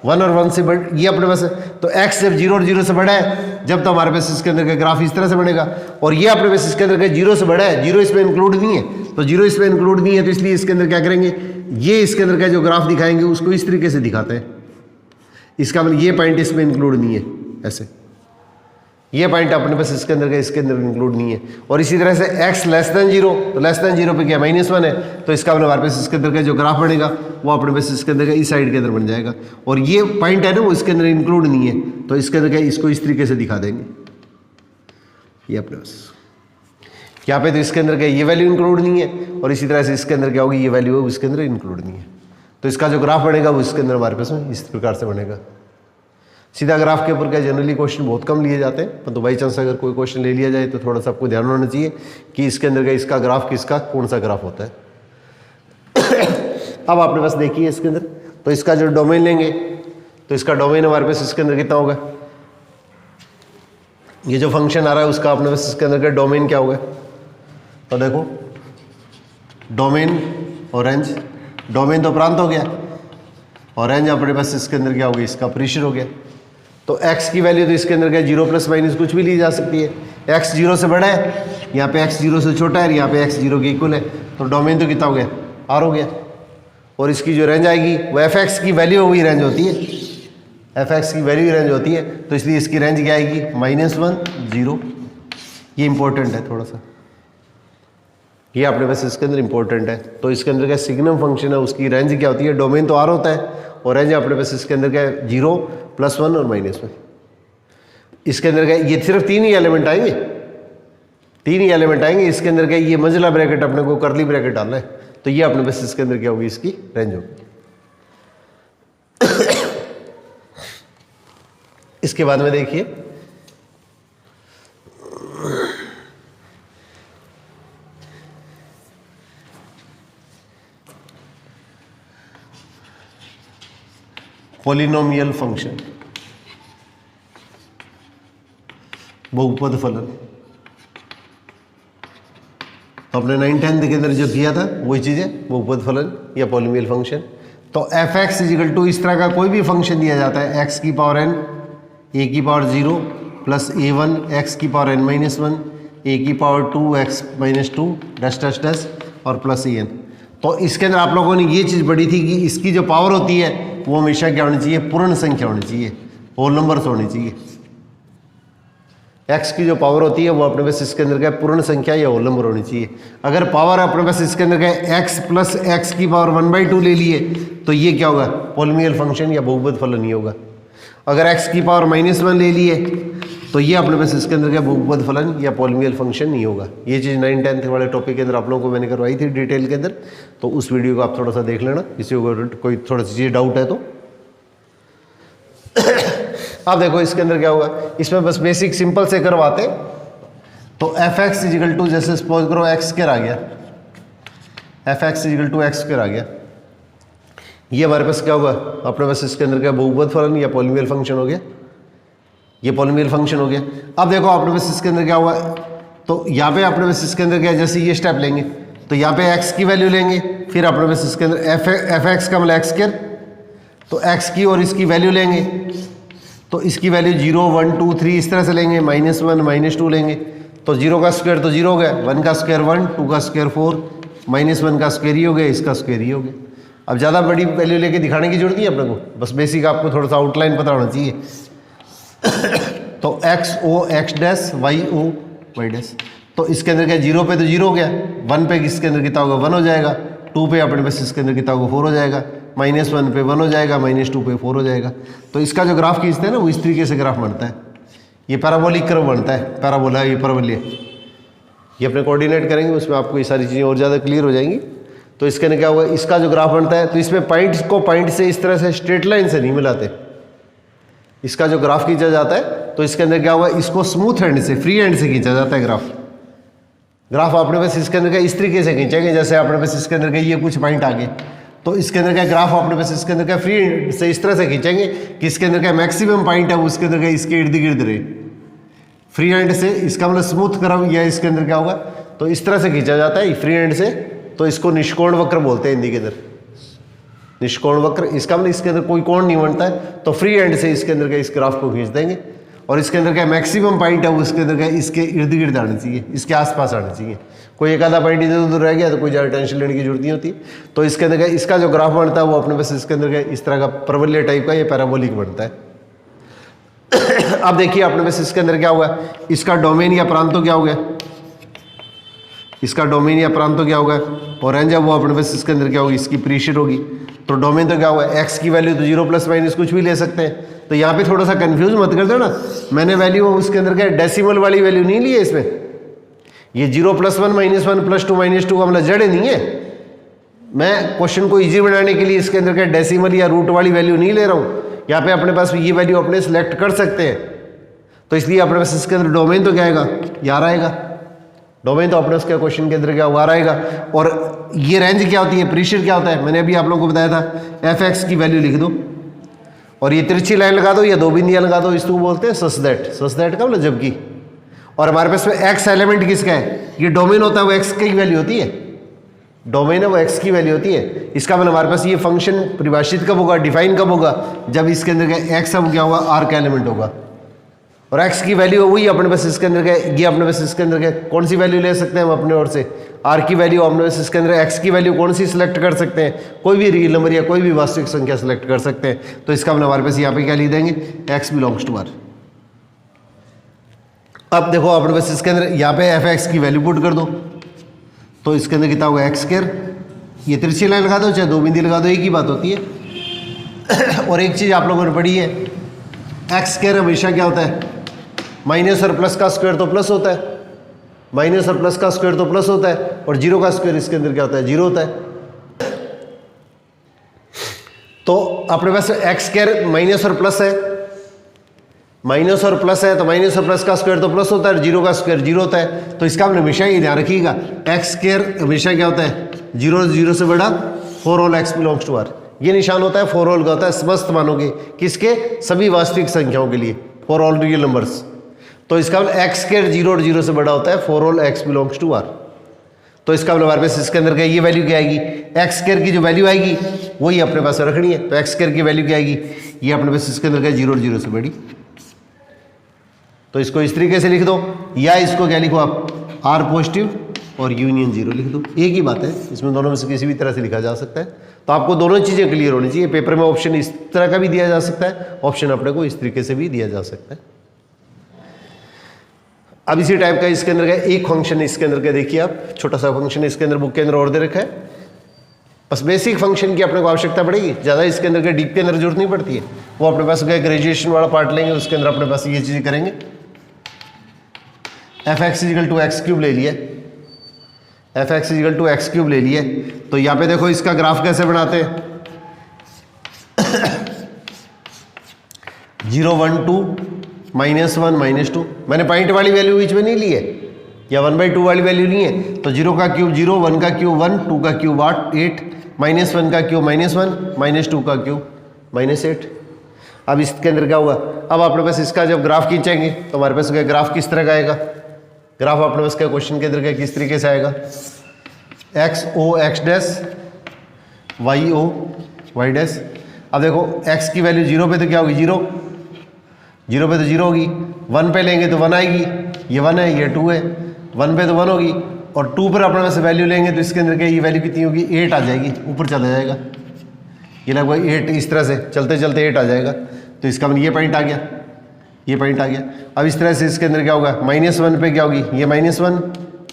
1 और 1 से ये अपने पास है, तो x जब 0 और 0 से बड़ा है जब तो हमारे पास इसके अंदर का ग्राफ इस तरह से बनेगा, और ये अपने पास इसके अंदर का 0 से बड़ा है, 0 इसमें इंक्लूड नहीं है, तो 0 इसमें इंक्लूड नहीं है तो इसलिए इसके अंदर क्या करेंगे, ये इसके अंदर का जो ग्राफ दिखाएंगे उसको इस तरीके से दिखाते हैं, इसका मतलब ये पॉइंट इसमें इंक्लूड नहीं है, ऐसे ये पॉइंट अपने पास इसके अंदर का इसके अंदर इंक्लूड नहीं है। और इसी तरह से x <0 तो <0 पे क्या, -1 है, तो इसका मतलब हमारे पास इसके अंदर का जो ग्राफ बनेगा वो अपने पास इसके अंदर का इस साइड के अंदर बन जाएगा, और ये पॉइंट है ना वो इसके अंदर इंक्लूड नहीं है, तो इसके अंदर क्या, इसको इस तरीके से दिखा देंगे, ये अपने पास यहाँ पे तो इसके अंदर क्या ये वैल्यू इंक्लूड नहीं है, और इसी तरह से इसके अंदर क्या होगी, ये वैल्यू है इसके अंदर इंक्लूड नहीं है, तो इसका जो ग्राफ बनेगा वो इसके अंदर हमारे पास में इस प्रकार से बनेगा। सीधा ग्राफ के ऊपर क्या जनरली क्वेश्चन बहुत कम लिए जाते हैं, परंतु बाई चांस अगर कोई क्वेश्चन ले लिया जाए तो थोड़ा सा आपको ध्यान होना चाहिए कि इसके अंदर का इसका ग्राफ किसका कौन सा ग्राफ होता है। अब आपने बस देखिए इसके अंदर तो इसका जो डोमेन लेंगे तो इसका डोमेन हमारे पास इसके अंदर कितना होगा, ये जो फंक्शन आ रहा है उसका अपने पास इसके अंदर का डोमेन क्या होगा, तो देखो डोमेन और रेंज, डोमेन तो प्रांत हो गया और रेंज अपने पास इसके अंदर क्या होगी, इसका परिसर हो गया। तो x की वैल्यू तो इसके अंदर क्या, जीरो प्लस माइनस कुछ भी ली जा सकती है। x 0 से बड़ा है, यहाँ पे x 0 से छोटा है, यहाँ पे x 0 के इक्वल है, तो डोमेन तो कितना हो गया, r हो गया। और इसकी जो रेंज आएगी वो fx की वैल्यू हुई रेंज होती है, fx की वैल्यू रेंज होती है, तो इसलिए इसकी रेंज क्या आएगी, -1 0। ये इंपॉर्टेंट है थोड़ा सा, ये अपने पास इसके अंदर इंपॉर्टेंट है। तो इसके अंदर क्या सिग्नम फंक्शन है, उसकी रेंज क्या होती है, डोमेन तो r होता है और रेंज अपने पास इसके अंदर क्या है, 0 +1 और -1। इसके अंदर क्या, ये सिर्फ 3 ही एलिमेंट आएंगे, 3 ही एलिमेंट आएंगे। इसके अंदर क्या, ये मंझला ब्रैकेट अपने को करली ब्रैकेट डालना है, तो ये अपने पास इसके अंदर क्या होगी, इसकी रेंज होगी। इसके बाद में देखिए पॉलिनोमियल फंक्शन, बहुपद फलन। तो अपने 9th-10th के अंदर जो किया था वही चीज़ है, बहुपद फलन या पॉलिनोमियल फंक्शन। तो f(x) = इस तरह का कोई भी फंक्शन दिया जाता है, x की पावर n, a की पावर 0 प्लस a1 x की पावर n - 1, a की power 2 x - 2 dash dash dash और प्लस an। तो इसके अंदर आप लोगों ने ये चीज़ पढ़ी थी कि इसकी जो पावर होती है वो हमेशा क्या होनी चाहिए, पूर्ण संख्या होनी चाहिए, होल नंबर्स होनी चाहिए। x की जो पावर होती है वो अपने पास इसके अंदर क्या, पूर्ण संख्या या होल नंबर होनी चाहिए। अगर पावर अपने पास इसके अंदर क्या, x प्लस x की पावर 1/2 ले लिए तो ये क्या होगा, पॉलिनोमियल फंक्शन या बहुपद फलन ही होगा। अगर x की पावर -1 ले लिए तो ये अपने पास इसके अंदर क्या, बहुपद फलन या पॉलिनोमियल फंक्शन नहीं होगा। ये चीज़ 9th-10th वाले टॉपिक के अंदर आप लोगों को मैंने करवाई थी डिटेल के अंदर, तो उस वीडियो को आप थोड़ा सा देख लेना, किसी को कोई थोड़ा सी चीज़ डाउट है तो। अब देखो इसके अंदर क्या होगा, इसमें बस बेसिक सिंपल से करवाते। तो f(x) = जैसे सपोज करो x² आ गया, f(x) = x² आ गया, ये हमारे पास क्या होगा, अपने पास इसके अंदर क्या, बहुपद फलन या पॉलिनोमियल फंक्शन हो गया, ये पॉलिनोमियल फंक्शन हो गया। अब देखो अपने पास इसके अंदर क्या हुआ, तो यहाँ पे अपने पास इसके अंदर क्या, जैसे ये स्टेप लेंगे तो यहाँ पे x की वैल्यू लेंगे, फिर अपने पास इसके अंदर f(x) का मतलब x², तो x की और इसकी वैल्यू लेंगे, तो इसकी वैल्यू 0 1 2 3 इस तरह से लेंगे, -1 -2 लेंगे, तो 0 का स्क्वायर तो 0 हो गया, 1 का स्क्वायर 1, 2 का स्क्वायर 4, -1 का स्क्वायर ही हो गया, इसका स्क्वायर ही हो गया। अब ज़्यादा बड़ी वैल्यू लेके दिखाने की जरूरत नहीं है अपने को, बस बेसिक आपको थोड़ा सा आउटलाइन पता होना चाहिए। तो XO x', YO y', तो इसके अंदर क्या, 0 पे तो 0 हो गया, 1 पे इसके अंदर कितना होगा, 1 हो जाएगा, 2 पे अपने पास इसके अंदर कितना होगा, 4 हो जाएगा, -1 पे 1 हो जाएगा, -2 पे 4 हो जाएगा। तो इसका जो ग्राफ खींचते हैं ना वो इस तरीके से ग्राफ बनता है, ये पैराबोलिक कर्व बनता है, पैराबोला ये परवलय, ये अपने कोऑर्डिनेट करेंगे उसमें आपको ये सारी चीज़ें और ज़्यादा क्लियर हो जाएंगी। तो इसके अंदर क्या होगा, इसका जो ग्राफ बनता है, तो इसमें पॉइंट्स को पॉइंट से इस तरह से स्ट्रेट लाइन से नहीं मिलाते, इसका जो ग्राफ खींचा जाता है तो इसके अंदर क्या होगा, इसको स्मूथ हैंड से, फ्री हैंड से खींचा जाता है ग्राफ। ग्राफ अपने पास इसके अंदर का इस तरीके से खींचेंगे, जैसे अपने पास इसके अंदर का ये कुछ पॉइंट आ गए, तो इसके अंदर का ग्राफ अपने पास इसके अंदर का फ्री हैंड से इस तरह से खींचेंगे कि इसके अंदर का मैक्सिमम पॉइंट है वो इसके अंदर का इसके इर्द गिर्द रहे, फ्री हैंड से। इसका मतलब स्मूथ कर्व या इसके अंदर क्या होगा, तो इस तरह से खींचा जाता है फ्री हैंड से, तो इसको निष्कोण वक्र बोलते हैं हिंदी के अंदर, निष्कोण वक्र। इसका मतलब इसके अंदर कोई कोण नहीं बनता है, तो फ्री हैंड से इसके अंदर का इस ग्राफ को खींच देंगे, और इसके अंदर क्या मैक्सिमम पॉइंट है वो इसके अंदर का इसके इर्द गिर्द आना चाहिए, इसके आसपास आना चाहिए। कोई एक आधा पॉइंट इधर उधर रह गया तो कोई ज़्यादा टेंशन लेने की जरूरत नहीं होती। तो इसके अंदर का इसका जो ग्राफ बनता है वो अपने पास इसके अंदर का इस तरह का परवलय टाइप का, ये पैराबोलिक बनता है। अब देखिए अपने पास इसके अंदर क्या हुआ, इसका डोमेन या प्रांतो क्या हो गया, इसका डोमेन या प्रांतो क्या होगा, और रेंज है वो अपने पास इसके अंदर क्या होगी, इसकी परिसर होगी। तो डोमेन तो क्या हुआ, x की वैल्यू तो 0 ± कुछ भी ले सकते हैं। तो यहाँ पे थोड़ा सा कंफ्यूज मत कर देना, मैंने वैल्यू उसके अंदर क्या डेसिमल वाली वैल्यू नहीं ली है इसमें, ये 0 +1 -1 +2 -2 का मतलब जड़ नहीं है। मैं क्वेश्चन को इजी बनाने के लिए इसके अंदर क्या डेसिमल या रूट वाली वैल्यू नहीं ले रहा हूँ, यहाँ पे अपने पास ये वैल्यू अपने सेलेक्ट कर सकते हैं। तो इसलिए अपने पास इसके अंदर डोमेन तो क्या आएगा, यार आएगा, डोमेन तो अपने उसके क्वेश्चन के अंदर क्या वार आएगा, और ये रेंज क्या होती है, प्रेशर क्या होता है, मैंने अभी आप लोगों को बताया था, एफ एक्स की वैल्यू लिख दो और ये तिरछी लाइन लगा दो या दो बिंदियाँ लगा दो, इसको बोलते हैं सच दैट का मतलब जबकि। और हमारे पास में एक्स एलिमेंट किसका है, ये डोमेन होता है, वो एक्स की वैल्यू होती है, डोमेन है वो एक्स की वैल्यू होती है। इसका मतलब हमारे पास ये फंक्शन परिभाषित कब होगा, डिफाइन कब होगा, जब इसके अंदर का एक्स अब क्या होगा, आर का एलिमेंट होगा। और एक्स की वैल्यू वही अपने पास इसके अंदर का, ये अपने पास इसके अंदर का कौन सी वैल्यू ले सकते हैं हम अपने ओर से, आर की वैल्यू अपने पास इसके अंदर, एक्स की वैल्यू कौन सी सिलेक्ट कर सकते हैं, कोई भी रियल नंबर या कोई भी वास्तविक संख्या सिलेक्ट कर सकते हैं। तो इसका मतलब हमारे पास यहाँ पे क्या लिख देंगे, एक्स बिलोंग्स टू आर। अब देखो अपने पास इसके अंदर यहाँ पे एफ एक्स की वैल्यू पुट कर दो, तो इसके अंदर कितना होगा एक्स स्क्वायर, ये तिरछी लाइन लगा दो चाहे दो बिंदी लगा दो, एक ही बात होती है। और एक चीज़ आप लोगों ने पढ़ी है, एक्स स्क्वायर हमेशा क्या होता है, माइनस और प्लस का स्क्वायर तो प्लस होता है, माइनस और प्लस का स्क्वायर तो प्लस होता है, और जीरो का स्क्वायर इसके अंदर क्या होता है, जीरो होता है। तो अपने पास एक्स स्क्वायर माइनस और प्लस है, माइनस और प्लस है तो माइनस और प्लस का स्क्वायर तो प्लस होता है, जीरो का स्क्वायर जीरो होता है। तो इसका आपने हमेशा ये ध्यान रखिएगा, एक्स स्क्वायर हमेशा क्या होता है, जीरो, जीरो से बड़ा, for all x belongs to R. ये निशान होता है फॉर ऑल का, होता है समस्त मानों के, किसके, सभी वास्तविक संख्याओं के लिए, फॉर ऑल रियल नंबर्स। तो इसका मतलब एक्स स्क्वायर जीरो और जीरो से बड़ा होता है, for all x belongs to R. तो इसका मतलब हमारे पास इसके अंदर का ये वैल्यू क्या आएगी, एक्स स्क्वायर की जो वैल्यू आएगी वही अपने पास रखनी है। तो एक्स स्क्वायर की वैल्यू क्या आएगी, ये अपने पास इसके अंदर का जीरो और जीरो से बड़ी। तो इसको इस तरीके से लिख दो, या इसको क्या लिखो आप, आर पॉजिटिव और यूनियन जीरो लिख दो, एक ही बात है, इसमें दोनों में से किसी भी तरह से लिखा जा सकता है। तो आपको दोनों चीज़ें क्लियर होनी चाहिए। पेपर में ऑप्शन इस तरह का भी दिया जा सकता है, ऑप्शन अपने को इस तरीके से भी दिया जा सकता है। अब इसी टाइप का इसके अंदर का एक फंक्शन इसके अंदर का देखिए आप, छोटा सा फंक्शन इसके अंदर बुक के अंदर और दे रखा है। बस बेसिक फंक्शन की अपने को आवश्यकता पड़ेगी, ज़्यादा इसके अंदर का डीप के अंदर जरूरत नहीं पड़ती है। वो अपने पास ग्रेजुएशन वाला पार्ट लेंगे, उसके अंदर अपने पास ये चीज़ें करेंगे। F x is equal to x cube ले लिया, f x is equal to x cube ले लिया। तो यहाँ पे देखो इसका ग्राफ कैसे बनाते हैं, 0 1 2 -1 -2। मैंने पॉइंट वाली वैल्यू बीच में नहीं ली है, या 1/2 वाली वैल्यू नहीं है। तो 0 का क्यूब 0, 1 का क्यूब 1, 2 का क्यूब 8, -1 का क्यूब -1, -2 का क्यूब -8। अब इसके अंदर क्या होगा, अब अपने पास इसका जब ग्राफ खींचेंगे तो हमारे पास ग्राफ किस तरह का आएगा, ग्राफ अपने पास का क्वेश्चन के अंदर का किस तरीके से आएगा, X O X dash, Y O Y dash. अब देखो एक्स की वैल्यू 0 पे तो क्या होगी, 0 पे तो 0 होगी, 1 पे लेंगे तो 1 आएगी, ये 1 है ये 2 है, 1 पे तो 1 होगी, और 2 पर अपने पास वैल्यू लेंगे तो इसके अंदर क्या ये वैल्यू कितनी होगी, 8 आ जाएगी, ऊपर चला जाएगा, ये लगभग 8 इस तरह से चलते चलते 8 आ जाएगा। तो इसका मतलब ये पॉइंट आ गया, ये पॉइंट आ गया। अब इस तरह से इसके अंदर क्या होगा, -1 पे क्या होगी, ये -1,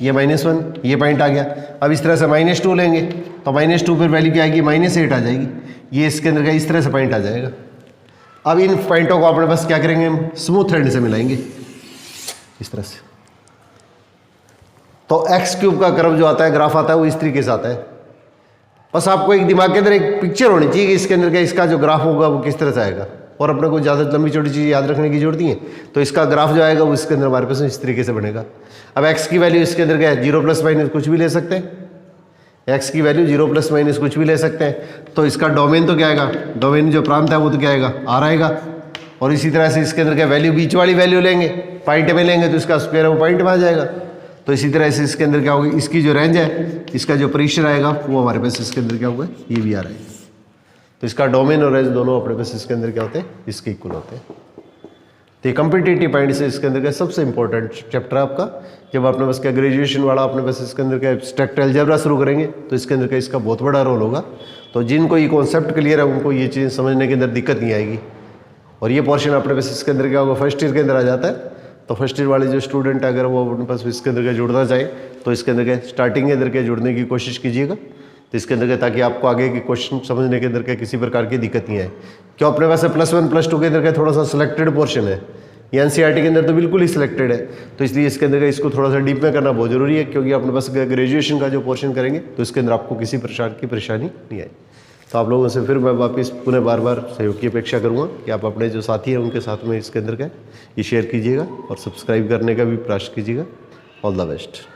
ये -1, ये पॉइंट आ गया। अब इस तरह से -2 लेंगे तो -2 पर वैल्यू क्या आएगी, -8 आ जाएगी, ये इसके अंदर का इस तरह से पॉइंट आ जाएगा। अब इन पॉइंटों को अपने पास क्या करेंगे, हम स्मूथ थ्रेड से मिलाएंगे इस तरह से। तो एक्स क्यूब का कर्व जो आता है, ग्राफ आता है, वो इस तरीके से आता है। बस आपको एक दिमाग के अंदर एक पिक्चर होनी चाहिए कि इसके अंदर का इसका जो ग्राफ होगा वो किस तरह से आएगा, और अपने को ज़्यादा लंबी छोटी चीज़ याद रखने की जरूरत नहीं है। तो इसका ग्राफ जो आएगा वो इसके अंदर हमारे पास इस तरीके से बनेगा। अब एक्स की वैल्यू इसके अंदर क्या है, 0 ± कुछ भी ले सकते हैं, एक्स की वैल्यू 0 ± कुछ भी ले सकते हैं। तो इसका डोमेन तो क्या आएगा, डोमेन जो प्रांत है वो तो क्या आएगा, आर आएगा। और इसी तरह से इसके अंदर क्या वैल्यू, बीच वाली वैल्यू लेंगे, पॉइंट में लेंगे तो इसका स्क्वायर है वो पॉइंट में आ जाएगा। तो इसी तरह से इसके अंदर क्या होगा, इसकी जो रेंज है, इसका जो प्रेशर आएगा वो हमारे पास इसके अंदर क्या होगा, ये भी आ रहा है। तो इसका डोमेन और रेंज दोनों अपने पास इसके अंदर क्या होते हैं, इसके इक्वल होते हैं। तो ये कॉम्पिटिटिव पॉइंट से इसके अंदर का सबसे इंपॉर्टेंट चैप्टर आपका, जब आपने बस क्या ग्रेजुएशन वाला अपने पास इसके अंदर का एब्स्ट्रैक्ट अलजेब्रा शुरू करेंगे तो इसके अंदर का इसका बहुत बड़ा रोल होगा। तो जिनको ये कॉन्सेप्ट क्लियर है उनको ये चीज़ समझने के अंदर दिक्कत नहीं आएगी। और ये पोर्शन अपने पास इसके अंदर क्या होगा, फर्स्ट ईयर के अंदर आ जाता है। तो फर्स्ट ईयर वाले जो स्टूडेंट है अगर वो अपने पास इसके अंदर का जुड़ना चाहे तो इसके अंदर के स्टार्टिंग के अंदर के जुड़ने की कोशिश कीजिएगा, तो इसके अंदर के, ताकि आपको आगे के क्वेश्चन समझने के अंदर के किसी प्रकार की दिक्कत नहीं आए। क्यों अपने पास +1 +2 के अंदर का थोड़ा सा सिलेक्टेड पोर्शन है, ये एनसीईआरटी के अंदर तो बिल्कुल ही सिलेक्टेड है। तो इसलिए इसके अंदर का इसको थोड़ा सा डीप में करना बहुत जरूरी है, क्योंकि अपने पास ग्रेजुएशन का जो पोर्शन करेंगे तो इसके अंदर आपको किसी प्रकार की परेशानी नहीं आए। तो आप लोगों से फिर मैं वापस पुनः बार बार सहयोग की अपेक्षा करूँगा कि आप अपने जो साथी हैं उनके साथ में इसके अंदर का ये शेयर कीजिएगा और सब्सक्राइब करने का भी प्रयास कीजिएगा। All the best.